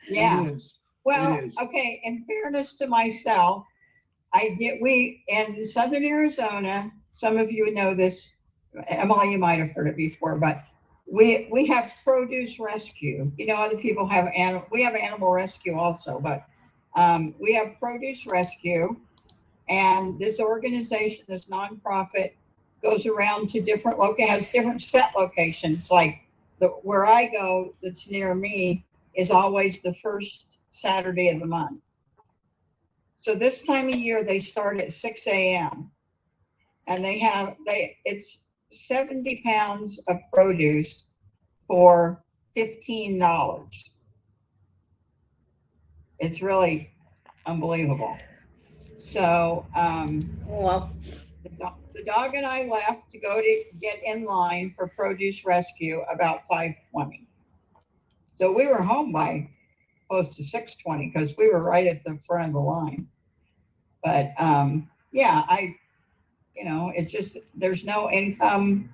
Yeah. It is. Well, It is. okay, in fairness to myself, we in Southern Arizona, some of you know this, Emily, you might have heard it before, but we have produce rescue. Other people have we have animal rescue also, but we have produce rescue, and this organization, this nonprofit, goes around to different has different set locations. Like where I go, that's near me, is always the first Saturday of the month. So this time of year they start at 6 a.m. and it's 70 pounds of produce for $15. It's really unbelievable. So Well, the dog and I left to go to get in line for produce rescue about 5:20. So we were home by close to 6:20 because we were right at the front of the line. But it's just there's no income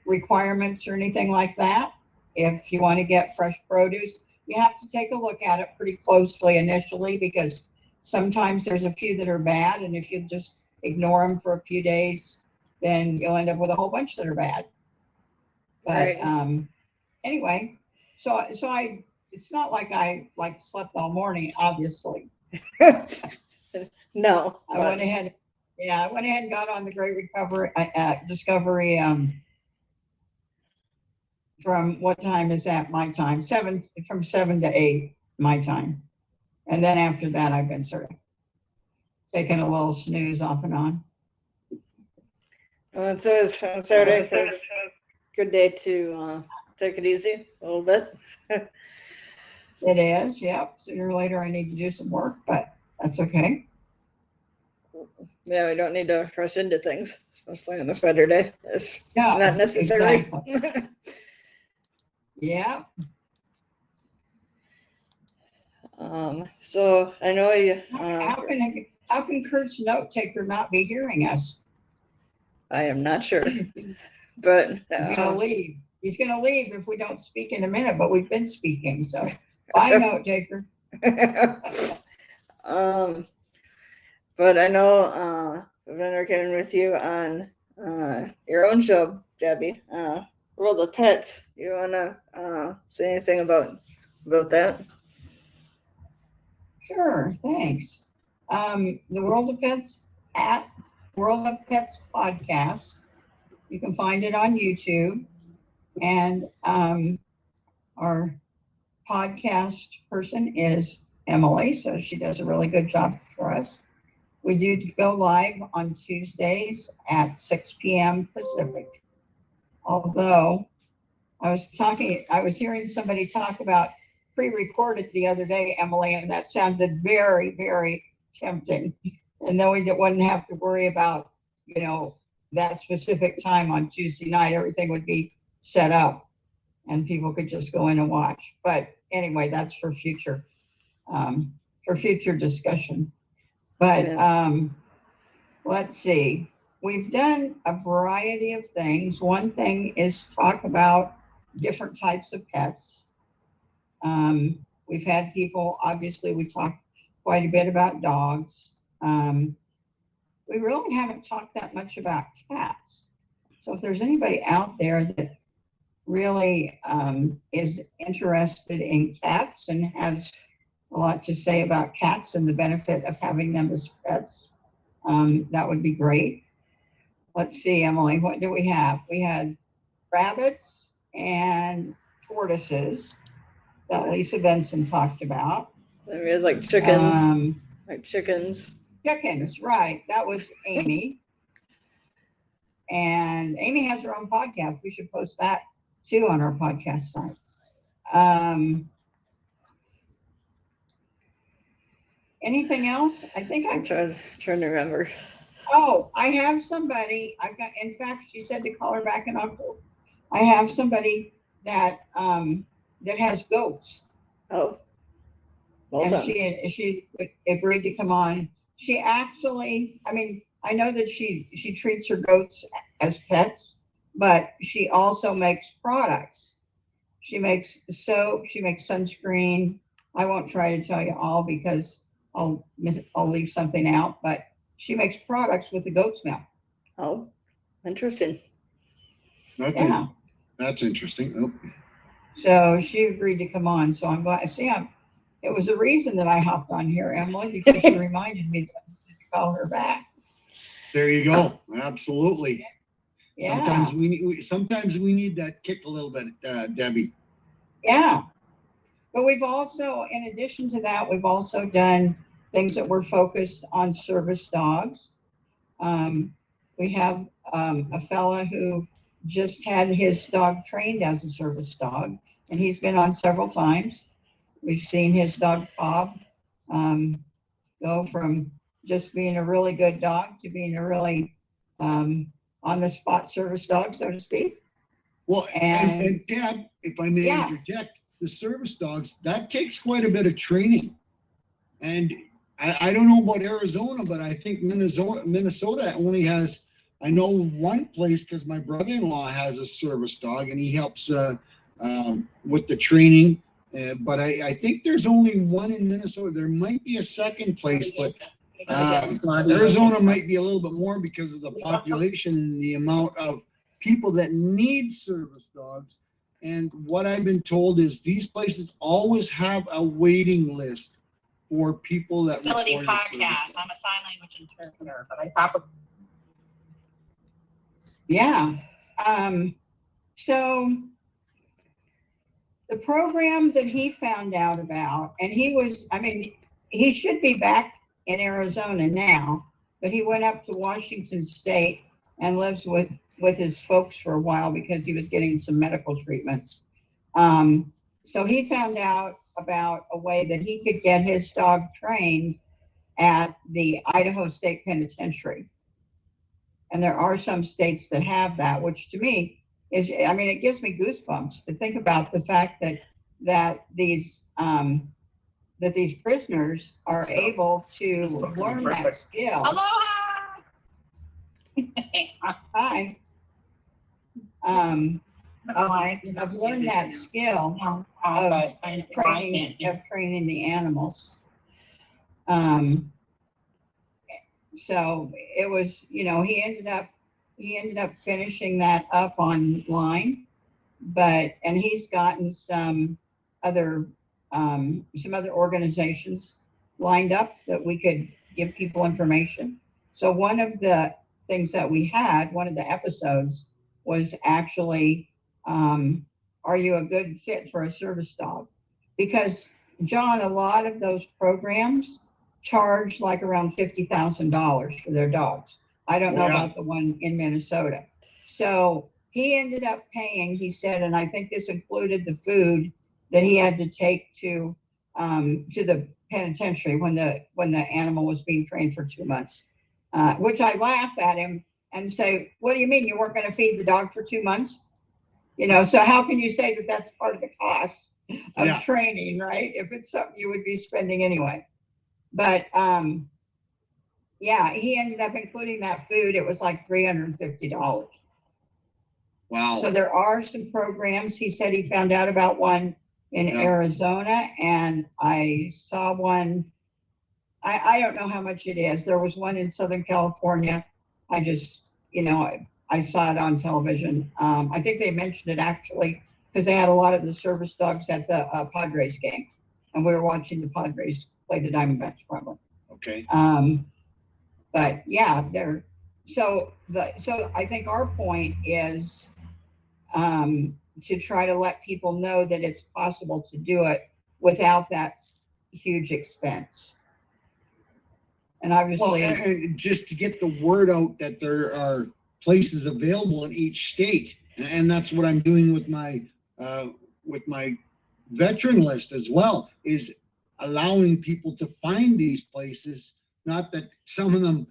requirements or anything like that. If you want to get fresh produce, you have to take a look at it pretty closely initially because sometimes there's a few that are bad, and if you just ignore them for a few days, then you'll end up with a whole bunch that are bad. But right. Anyway, so it's not like I slept all morning, obviously. No. I went ahead and got on the Great Discovery. From what time is that my time? From 7 to 8 my time. And then after that, I've been sort of taking a little snooze off and on. So it's Saturday. Good day to take it easy a little bit. It is, yep. Sooner or later, I need to do some work, but that's okay. Yeah, we don't need to rush into things, especially on a Saturday if No, not necessary. Exactly. Yeah. So I know you. How can Kurt's note taker not be hearing us? I am not sure, but He's gonna leave. He's gonna leave if we don't speak in a minute. But we've been speaking, so bye, note taker. But I know I've been working with you on your own show, Debbie. World of Pets. You wanna say anything about that? Sure, thanks. The World of Pets at World of Pets podcast. You can find it on YouTube, and our podcast person is Emily, so she does a really good job for us. We do go live on Tuesdays at 6 p.m. Pacific. Although I was hearing somebody talk about pre-recorded the other day, Emily, and that sounded very, very tempting. And then we wouldn't have to worry about, that specific time on Tuesday night. Everything would be set up and people could just go in and watch. But anyway, that's for future discussion. But let's see. We've done a variety of things. One thing is talk about different types of pets. We've had people, obviously, we talked quite a bit about dogs. We really haven't talked that much about cats. So if there's anybody out there that really is interested in cats and has a lot to say about cats and the benefit of having them as pets, that would be great. Let's see, Emily, what do we have? We had rabbits and tortoises that Lisa Benson talked about. We had like chickens. Like chickens. Chickens, right. That was Amy. And Amy has her own podcast. We should post that too on our podcast site. Anything else? I think I'm trying to remember. Oh, I have somebody. In fact, she said to call her back in October. I have somebody that has goats. Oh. Well and done. she agreed to come on. She actually, I mean, I know that she treats her goats as pets, but she also makes products. She makes soap, she makes sunscreen. I won't try to tell you all because I'll leave something out, but she makes products with the goat's milk. Oh, interesting. That's interesting. Oh. So she agreed to come on. So I'm glad. It was a reason that I hopped on here, Emily, because you reminded me that I needed to call her back. There you go. Absolutely. Yeah. Sometimes we need that kick a little bit, Debbie. Yeah. But we've also, in addition to that, we've also done things that were focused on service dogs. We have a fella who just had his dog trained as a service dog, and he's been on several times. We've seen his dog Bob go from just being a really good dog to being a really on-the-spot service dog, so to speak. Well, and Deb, if I may interject, the service dogs, that takes quite a bit of training. And I don't know about Arizona, but I think Minnesota only has, I know one place because my brother-in-law has a service dog and he helps with the training. But I think there's only one in Minnesota. There might be a second place, but Arizona might be a little bit more because of the population and the amount of people that need service dogs. And what I've been told is these places always have a waiting list for people that Disability podcast. I'm a sign language interpreter, but I probably. Yeah. So the program that he found out about, and he should be back in Arizona now, but he went up to Washington State and lives with his folks for a while because he was getting some medical treatments. So he found out about a way that he could get his dog trained at the Idaho State Penitentiary. And there are some states that have that, which to me is, it gives me goosebumps to think about the fact that these prisoners are able to learn that skill. Aloha! Hi. I've learned that skill of training the animals. So it was, he ended up finishing that up online, and he's gotten some other organizations lined up that we could give people information. So one of the things that we had, one of the episodes was actually, are you a good fit for a service dog? Because John, a lot of those programs charge like around $50,000 for their dogs. I don't know about the one in Minnesota. So he ended up paying, he said, and I think this included the food that he had to take to the penitentiary when the animal was being trained for 2 months, which I laugh at him and say, what do you mean you weren't going to feed the dog for 2 months? So how can you say that that's part of the cost? of Yeah. training, right? If it's something you would be spending anyway. But yeah, he ended up including that food. It was like $350. Wow. So there are some programs. He said he found out about one in Yeah. Arizona, and I saw one. I don't know how much it is. There was one in Southern California. I just, I saw it on television. I think they mentioned it actually because they had a lot of the service dogs at the Padres game, and we were watching the Padres play the Diamondbacks probably. Okay. But yeah, so I think our point is to try to let people know that it's possible to do it without that huge expense. And Well, obviously, and just to get the word out that there are places available in each state, and that's what I'm doing with my veteran list as well, is allowing people to find these places. Not that some of them,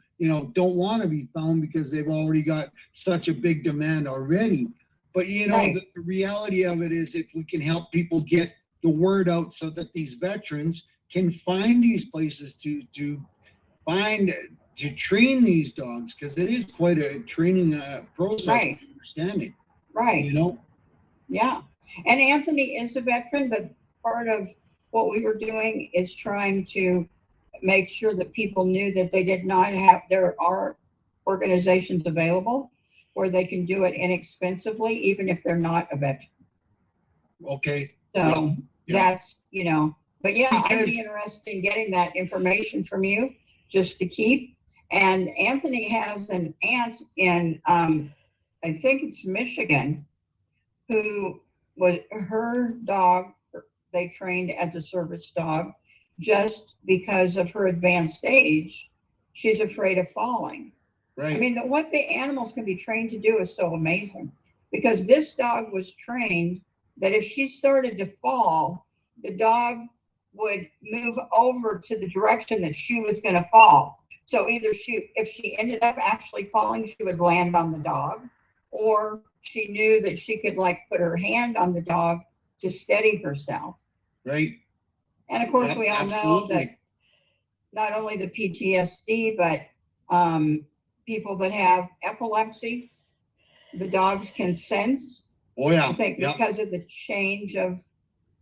don't want to be found because they've already got such a big demand already. But Right. the reality of it is, if we can help people get the word out so that these veterans can find these places to train these dogs, because it is quite a training process. Right. To understand it, right. Yeah. And Anthony is a veteran, but part of what we were doing is trying to make sure that people knew that there are organizations available where they can do it inexpensively, even if they're not a veteran. Okay. So Yeah. that's, but yeah, I'd be Because- interested in getting that information from you just to keep. And Anthony has an aunt in, I think it's Michigan, who was her dog, they trained as a service dog just because of her advanced age. She's afraid of falling. Right. I mean, what the animals can be trained to do is so amazing, because this dog was trained that if she started to fall, the dog would move over to the direction that she was going to fall. So either if she ended up actually falling, she would land on the dog, or she knew that she could like put her hand on the dog to steady herself. Right. And of course, we all know that not only the PTSD, but people that have epilepsy, the dogs can sense. Oh yeah. I think Yep. because of the change of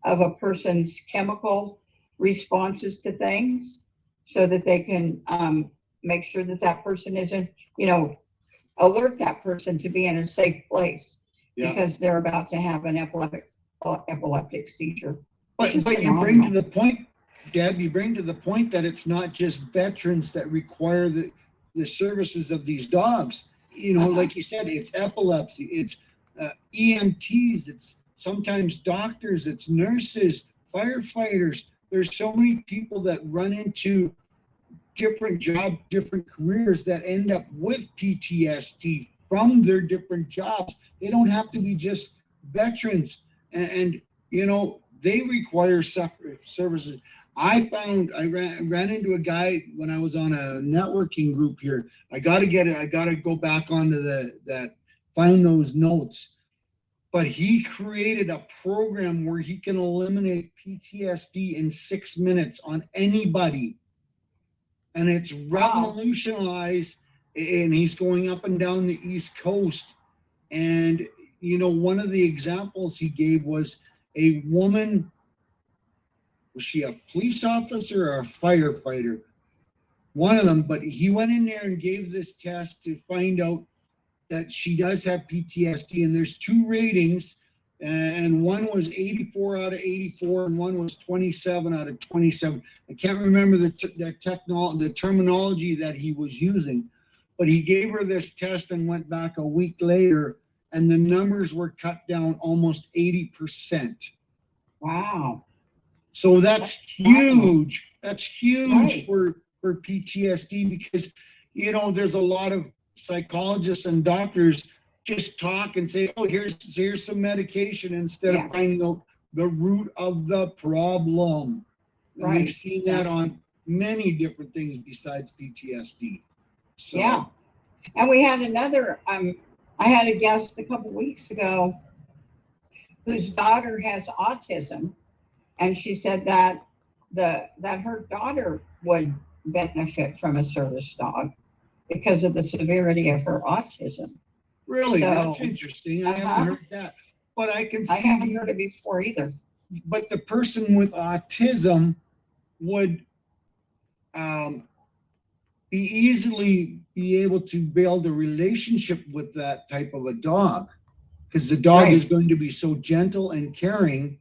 a person's chemical responses to things, so that they can make sure that that person isn't, alert that person to be in a safe place, Yeah. because they're about to have an epileptic seizure. But you bring to the point, Deb, you bring to the point that it's not just veterans that require the services of these dogs. Like you said, it's epilepsy, it's EMTs, it's sometimes doctors, it's nurses, firefighters. There's so many people that run into different careers that end up with PTSD from their different jobs. They don't have to be just veterans, and they require separate services. I ran into a guy when I was on a networking group here. I got to go back onto find those notes. But he created a program where he can eliminate PTSD in 6 minutes on anybody. And it's revolutionized, and he's going up and down the East Coast. And, one of the examples he gave was a woman. Was she a police officer or a firefighter? One of them, but he went in there and gave this test to find out that she does have PTSD, and there's 2 ratings, and one was 84 out of 84, and one was 27 out of 27. I can't remember the terminology that he was using, but he gave her this test and went back a week later, and the numbers were cut down almost 80%. Wow. So that's huge. That's huge Right. for PTSD, because there's a lot of psychologists and doctors just talk and say, oh, here's some medication, instead of finding out the root of the problem. And we've seen that on many different things besides PTSD. So, yeah. And we had another, I had a guest a couple weeks ago whose daughter has autism, and she said that that her daughter would benefit from a service dog because of the severity of her autism. Really, So, that's interesting. I haven't heard that, but I can I haven't see. heard it before either. But the person with autism would be able to build a relationship with that type of a dog, because the dog Right. is going to be so gentle and caring,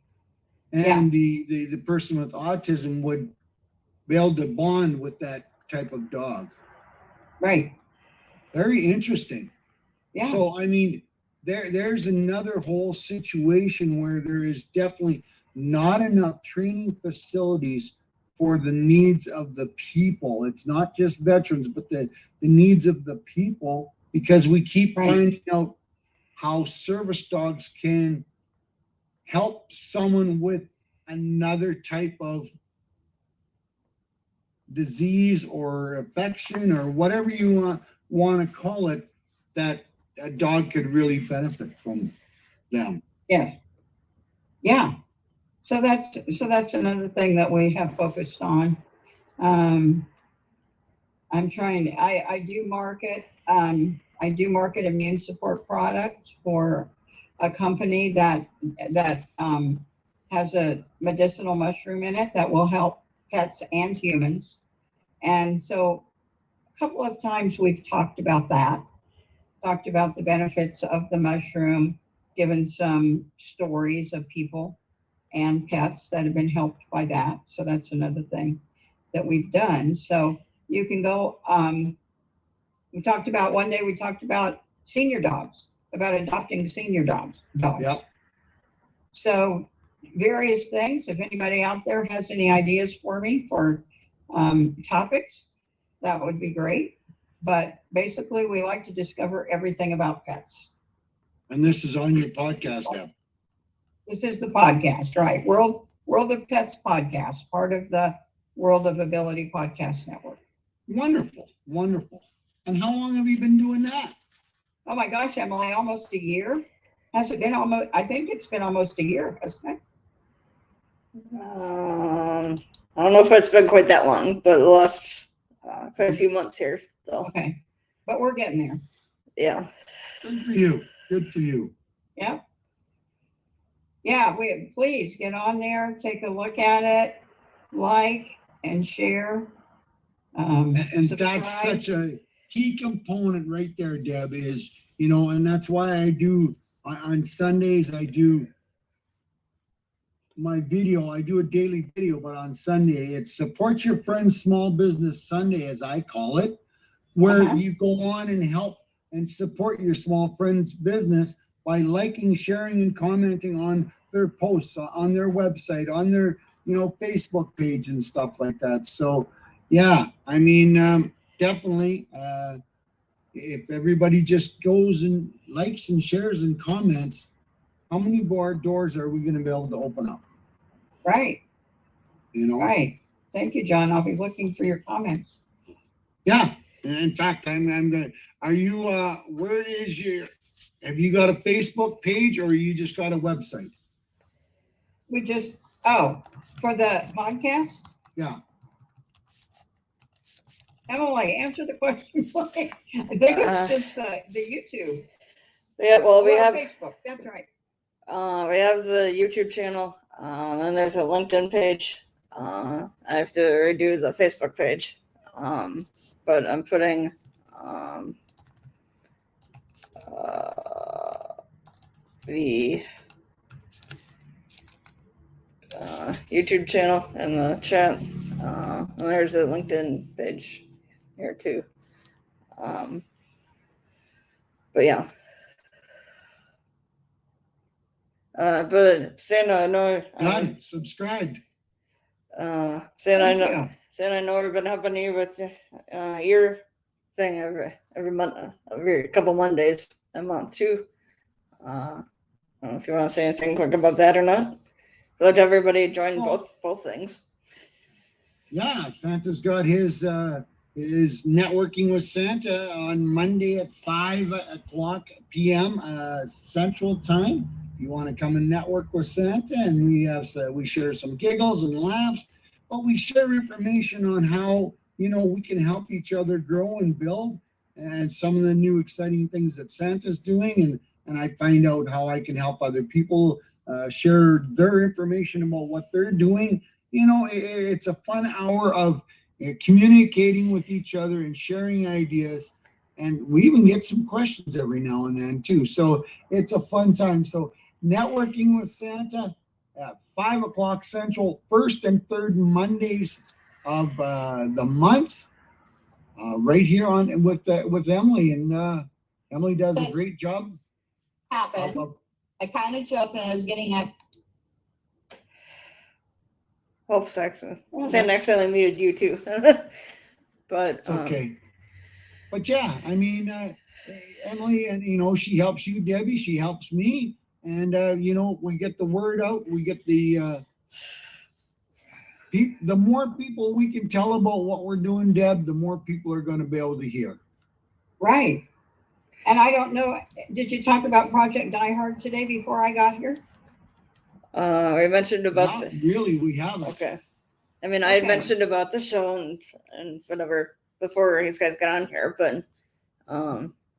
and the person with autism would be able to bond with that type of dog. Right. Very interesting. Yeah. So I mean, there's another whole situation where there is definitely not enough training facilities for the needs of the people. It's not just veterans, but the needs of the people, because we keep Right. finding out how service dogs can help someone with another type of disease or affection or whatever you want to call it, that a dog could really benefit from them. Yeah. Yeah. So that's another thing that we have focused on. I'm trying. I do market. I do market immune support products for a company that has a medicinal mushroom in it that will help pets and humans. And so, a couple of times we've talked about that. Talked about the benefits of the mushroom, given some stories of people and pets that have been helped by that. So that's another thing that we've done. So you can go. We talked about one day. We talked about senior dogs, about adopting senior dogs. Yep. So various things. If anybody out there has any ideas for me for topics, that would be great. But basically, we like to discover everything about pets. And this is on your podcast app. This is the podcast, right? World of Pets podcast, part of the World of Ability podcast network. Wonderful, wonderful. And how long have you been doing that? Oh my gosh, Emily, almost a year. Has it been almost? I think it's been almost a year, hasn't it? I don't know if it's been quite that long, but the last quite a few months here. So Okay, but we're getting there. yeah. Good for you. Good for you. Yeah. Yeah, please get on there, take a look at it, like and share. And Subscribe. that's such a key component right there, Deb, is, and that's why I do, on Sundays, I do my video. I do a daily video, but on Sunday, it's Support Your Friend's Small Business Sunday, as I call it, where you go on and help and support your small friend's business by liking, sharing, and commenting on their posts, on their website, on their, Facebook page and stuff like that. So, yeah, I mean, definitely, if everybody just goes and likes and shares and comments, how many more doors are we going to be able to open up? Right. Right. Thank you, John. I'll be looking for your comments. Yeah. In fact, I'm going to, are you, where is have you got a Facebook page or you just got a website? We just, for the podcast? Yeah. Emily, answer the question. I think it's just the YouTube. Yeah, well, we have Facebook. That's right. we have the YouTube channel, and there's a LinkedIn page. I have to redo the Facebook page, but I'm putting the YouTube channel in the chat. And there's a LinkedIn page here too. But yeah. But Santa, I know. Done. Subscribed. Santa, I know we've been helping you with your thing every month, every couple Mondays a month too. I don't know if you want to say anything quick about that or not. Let everybody join both things. Yeah, Santa's got his networking with Santa on Monday at 5 o'clock p.m. Central Time, you want to come and network with Santa, and we share some giggles and laughs, but we share information on how, we can help each other grow and build, and some of the new exciting things that Santa's doing, and I find out how I can help other people share their information about what they're doing. It's a fun hour of communicating with each other and sharing ideas. And we even get some questions every now and then too. So it's a fun time. So networking with Santa at 5 o'clock Central, first and third Mondays of the month, right here on with Emily. And Emily does a great job. Happened. I kind of joked when I was getting up. Hope Saxon. Sam accidentally muted you too. But it's okay. But yeah, I mean, Emily, and she helps you, Debbie. She helps me, and we get the word out. We get the more people we can tell about what we're doing, Deb, the more people are going to be able to hear. Right. And I don't know. Did you talk about Project Die Hard today before I got here? We mentioned about really, we haven't. Okay. I mean, I had mentioned about the show and whatever before these guys got on here, but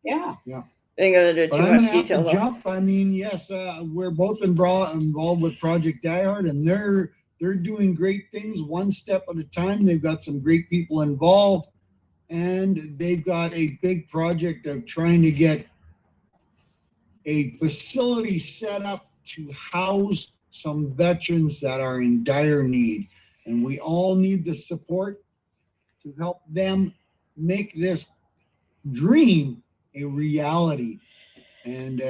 yeah. I ain't gonna do too much detail though. Jump. I mean, yes, we're both involved with Project Die Hard, and they're doing great things one step at a time. They've got some great people involved, and they've got a big project of trying to get a facility set up to house some veterans that are in dire need. And we all need the support to help them make this dream a reality. And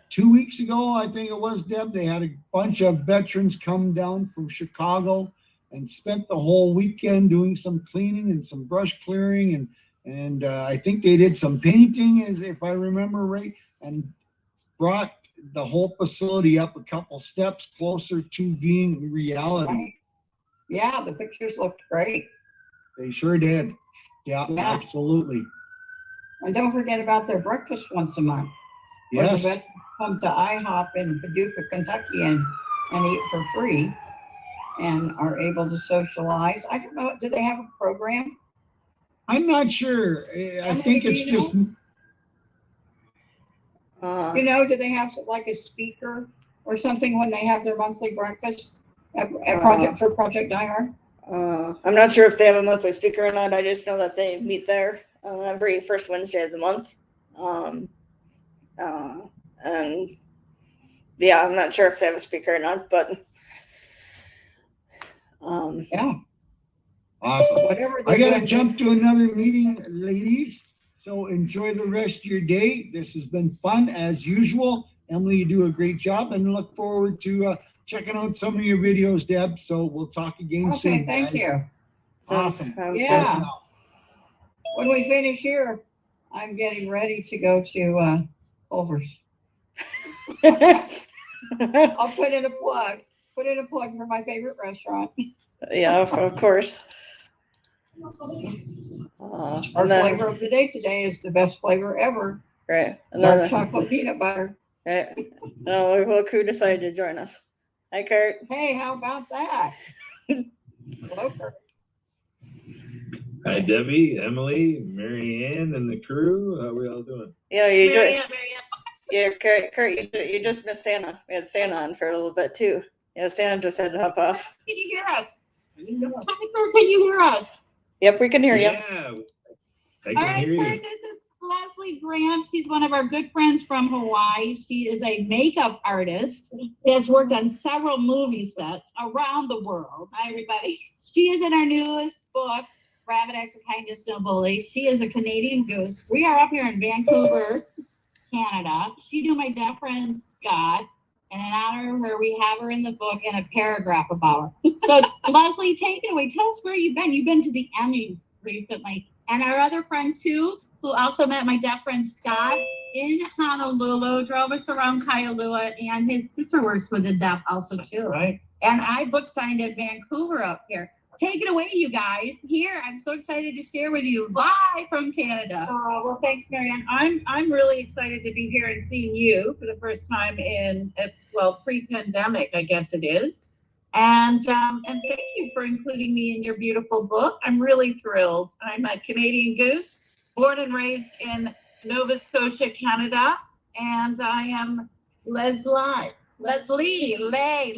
2 weeks ago, I think it was, Deb, they had a bunch of veterans come down from Chicago and spent the whole weekend doing some cleaning and some brush clearing. And I think they did some painting, as if I remember right, and brought the whole facility up a couple steps closer to being reality. Right. Yeah, the pictures looked great. They sure did. Yeah, absolutely. And don't forget about their breakfast once a month. Yes. Where the veterans come to IHOP in Paducah, Kentucky, and eat for free, and are able to socialize. I don't know. Do they have a program? I'm not sure. I think it's just. Do they have like a speaker or something when they have their monthly breakfast at Project Die Hard? I'm not sure if they have a monthly speaker or not. I just know that they meet there every first Wednesday of the month. And yeah, I'm not sure if they have a speaker or not, but yeah. Awesome. Whatever. I gotta jump to another meeting, ladies. So enjoy the rest of your day. This has been fun as usual. Emily, you do a great job, and look forward to checking out some of your videos, Deb. So we'll talk again soon. Okay, thank you. Awesome. Yeah. Good. When we finish here, I'm getting ready to go to Culver's. I'll put in a plug. Put in a plug for my favorite restaurant. Yeah, of course. Our flavor of the day today is the best flavor ever. Right. Dark chocolate peanut butter. Right. Look who decided to join us. Hi, Kurt. Hey, how about that? Hello, Kurt. Hi, Debbie, Emily, Marianne, and the crew. How are we all doing? Yeah, you Marianne. Yeah, Kurt, you just missed Santa. We had Santa on for a little bit too. Yeah, Santa just had to hop off. Can you hear us? Can you hear us? Yep, we can hear you. Yeah, I can hear you. This is Leslie Grant. She's one of our good friends from Hawaii. She is a makeup artist. She has worked on several movie sets around the world. Hi, everybody. She is in our newest book, Rabbit Acts of Kindness, No Bullies. She is a Canadian goose. We are up here in Vancouver, Canada. She knew my deaf friend Scott, and in honor of her, we have her in the book and a paragraph about her. So, Leslie, take it away. Tell us where you've been. You've been to the Emmys recently. And our other friend, too, who also met my deaf friend Scott in Honolulu, drove us around Kailua, and his sister works with the deaf also, too. Right. And I book signed at Vancouver up here. take it away, you guys. Here, I'm so excited to share with you live from Canada. Oh, well, thanks, Marianne. I'm really excited to be here and seeing you for the first time in, well, pre-pandemic, I guess it is. And thank you for including me in your beautiful book. I'm really thrilled. I'm a Canadian goose, born and raised in Nova Scotia, Canada, and I am Leslie. Leslie, Hawaii.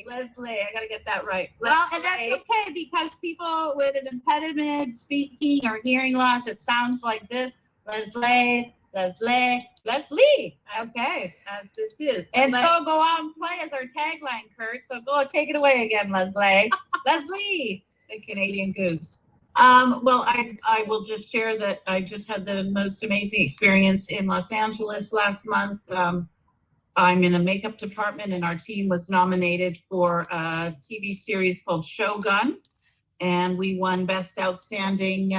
Leslie, I gotta get that right. Well, and that's okay because people with an impediment, speaking or hearing loss, it sounds like this. Leslie. Okay. As this is. And so go out and play as our tagline, Kurt. So go take it away again, Leslie. Leslie. The Canadian goose. Well, I will just share that I just had the most amazing experience in Los Angeles last month. I'm in a makeup department, and our team was nominated for a TV series called Shogun, and we won Best Outstanding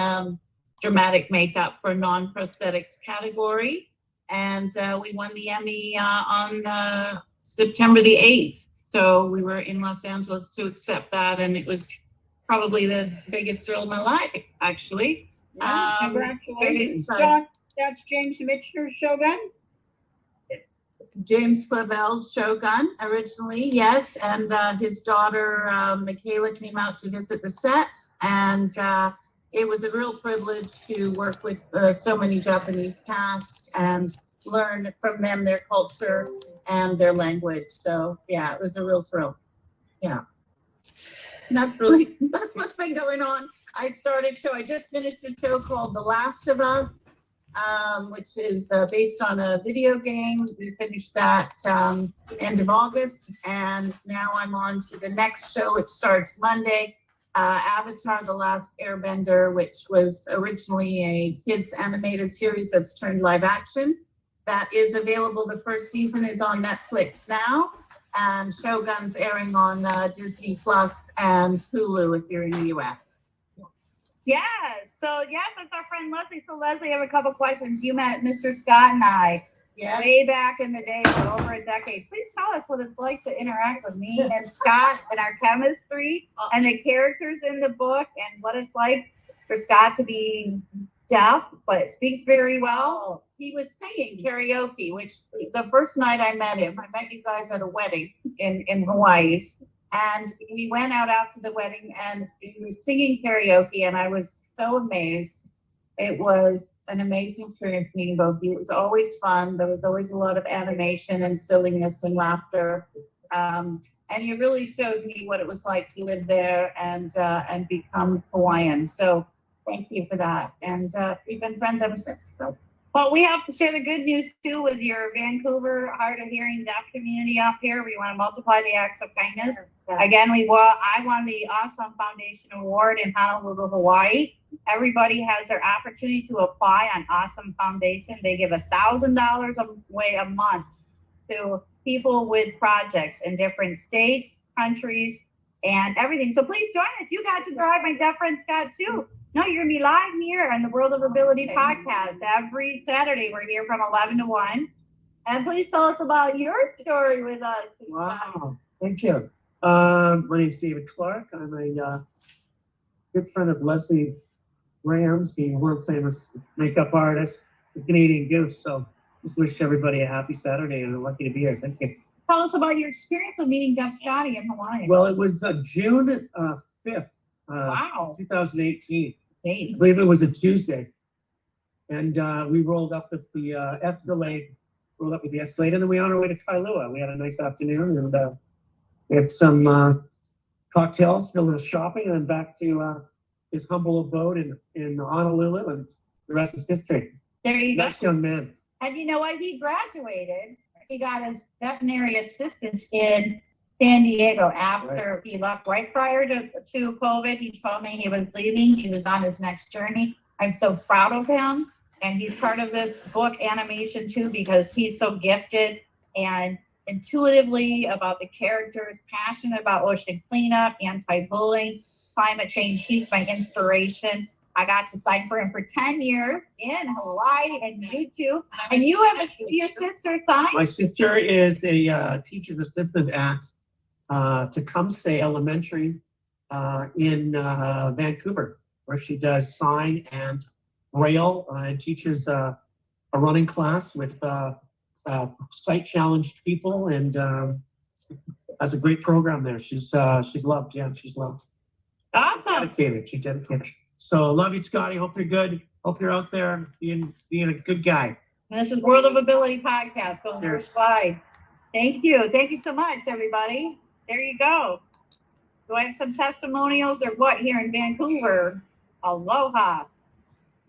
Dramatic Makeup for Non-Prosthetics category, and we won the Emmy on September the 8th. So we were in Los Angeles to accept that, and it was probably the biggest thrill of my life, actually. Congratulations. That's James Michener's Shogun? James Clavel's Shogun originally, yes, and his daughter Michaela came out to visit the set, and it was a real privilege to work with so many Japanese cast and learn from them their culture and their language. So yeah, it was a real thrill. Yeah, and that's what's been going on. I just finished a show called The Last of Us, which is based on a video game. We finished that end of August, and now I'm on to the next show, which starts Monday, Avatar: The Last Airbender, which was originally a kids animated series that's turned live action. That is available. The first season is on Netflix now, and Shogun's airing on Disney Plus and Hulu if you're in the US. Yeah. So yes, that's our friend Leslie. So Leslie, I have a couple questions. You met Mr. Scott and I way back in the day, for over a decade. Please tell us what it's like to interact with me and Scott and our chemistry and the characters in the book, and what it's like for Scott to be deaf but speaks very well. He was singing karaoke, which the first night I met him, I met you guys at a wedding in Hawaii. And we went out after the wedding, and he was singing karaoke, and I was so amazed. It was an amazing experience meeting both of you. It was always fun. There was always a lot of animation and silliness and laughter. And you really showed me what it was like to live there and become Hawaiian. So thank you for that. And we've been friends ever since. So. Well, we have to share the good news too with your Vancouver hard of hearing deaf community up here. We want to multiply the acts of kindness. Again, I won the Awesome Foundation Award in Honolulu, Hawaii. Everybody has their opportunity to apply on Awesome Foundation. They give $1,000 away a month to people with projects in different states, countries, and everything. So please join us. You got to drive my deaf friend Scott too. No, you're going to be live here on the World of Ability podcast every Saturday. We're here from 11 to 1. And please tell us about your story with us. Wow, thank you. My name's David Clark. I'm a good friend of Leslie Graham's, the world famous makeup artist, the Canadian goose. So just wish everybody a happy Saturday, and I'm lucky to be here. Thank you. Tell us about your experience of meeting Deaf Scotty in Hawaii. Well, it was June 5th, Wow. 2018. Days. I believe it was a Tuesday. And we rolled up with the Escalade, and then we on our way to Kailua. We had a nice afternoon, and we had some cocktails, a little shopping, and then back to his humble abode in Honolulu, and the rest is history. There you Nice go. young man. And you know what? He graduated. He got his veterinary assistance in San Diego after he left right prior to COVID. He told me he was leaving. He was on his next journey. I'm so proud of him. And he's part of this book animation too, because he's so gifted and intuitively about the characters, passionate about ocean cleanup, anti-bullying, climate change. He's my inspiration. I got to sign for him for 10 years in Hawaii, and you too. And you have your sister signed? My sister is a teacher's assistant at Tecumseh Elementary in Vancouver, where she does sign and braille and teaches a running class with sight challenged people, and has a great program there. She's loved. Yeah, she's loved. Awesome. Dedicated. She's dedicated. So love you, Scotty. Hope you're good. Hope you're out there being a good guy. And this is World of Ability podcast going first slide. Thank you. Thank you so much, everybody. There you go. Do I have some testimonials or what here in Vancouver? Aloha.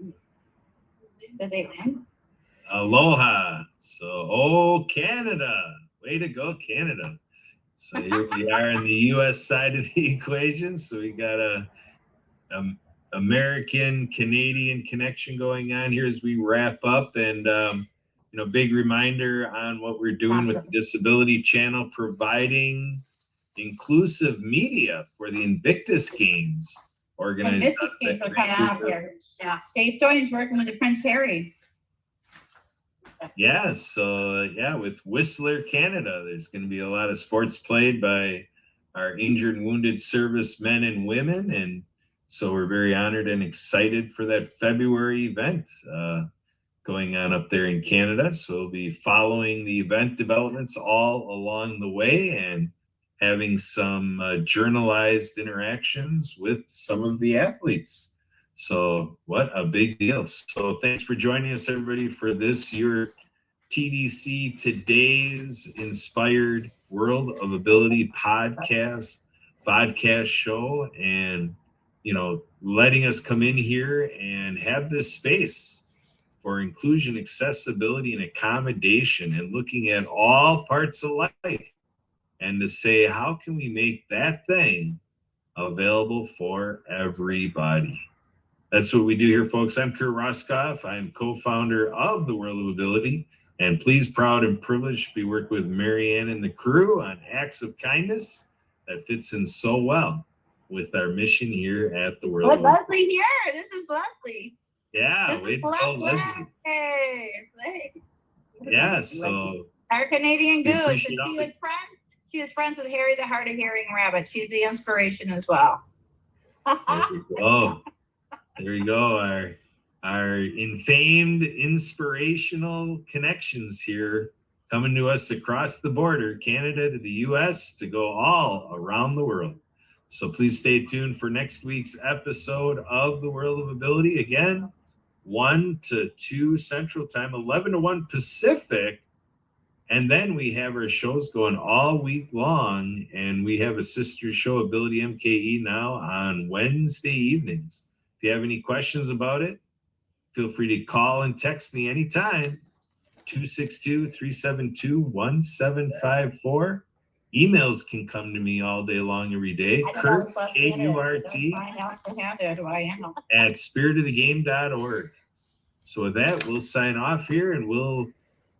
Did they win? Aloha. So, Canada. Way to go, Canada. So here we are in the U.S. side of the equation. So we got a American-Canadian connection going on here as we wrap up. And, big reminder on what we're doing with the Disability Channel, providing inclusive media for the Invictus Games organized. Invictus Games are coming out here. Yeah. State Historian's working with the Prince Harry. Yeah, so with Whistler, Canada, there's going to be a lot of sports played by our injured and wounded servicemen and women. And so we're very honored and excited for that February event going on up there in Canada. So we'll be following the event developments all along the way and having some journalized interactions with some of the athletes. So what a big deal. So thanks for joining us, everybody, for this, your TDC Today's Inspired World of Ability podcast show, and, letting us come in here and have this space for inclusion, accessibility, and accommodation, and looking at all parts of life, and to say, how can we make that thing available for everybody? That's what we do here, folks. I'm Kurt Roskoff. I'm co-founder of the World of Ability, and pleased, proud, and privileged to be working with Marianne and the crew on acts of kindness that fits in so well with our mission here at the World of Ability. Leslie here. This is Leslie. Yeah, wait to go, Leslie. Hey. Yeah, so Our Canadian we goose. appreciate And all she was friends with Harry the Hard of Hearing Rabbit. She's the inspiration as well. there we go. There we go. Our infamed inspirational connections here coming to us across the border, Canada to the US, to go all around the world. So please stay tuned for next week's episode of the World of Ability. Again, 1 to 2 Central Time, 11 to 1 Pacific. And then we have our shows going all week long, and we have a sister show, Ability MKE, now on Wednesday evenings. If you have any questions about it, feel free to call and text me anytime, 262-372-1754. Emails can come to me all day long, every day. Kurt, K-U-R-T, at spiritofthegame.org. So with that, we'll sign off here, and we'll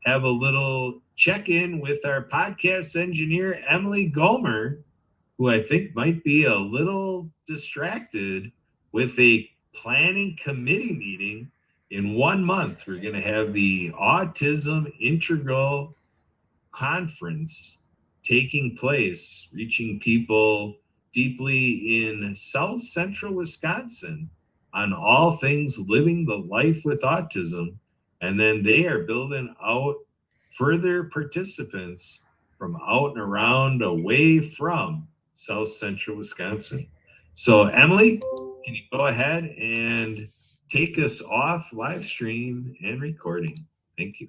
have a little check-in with our podcast engineer, Emily Gomer, who I think might be a little distracted with a planning committee meeting. In 1 month, we're going to have the Autism Integral Conference taking place, reaching people deeply in South Central Wisconsin on all things living the life with autism. And then they are building out further participants from out and around, away from South Central Wisconsin. So Emily, can you go ahead and take us off live stream and recording? Thank you.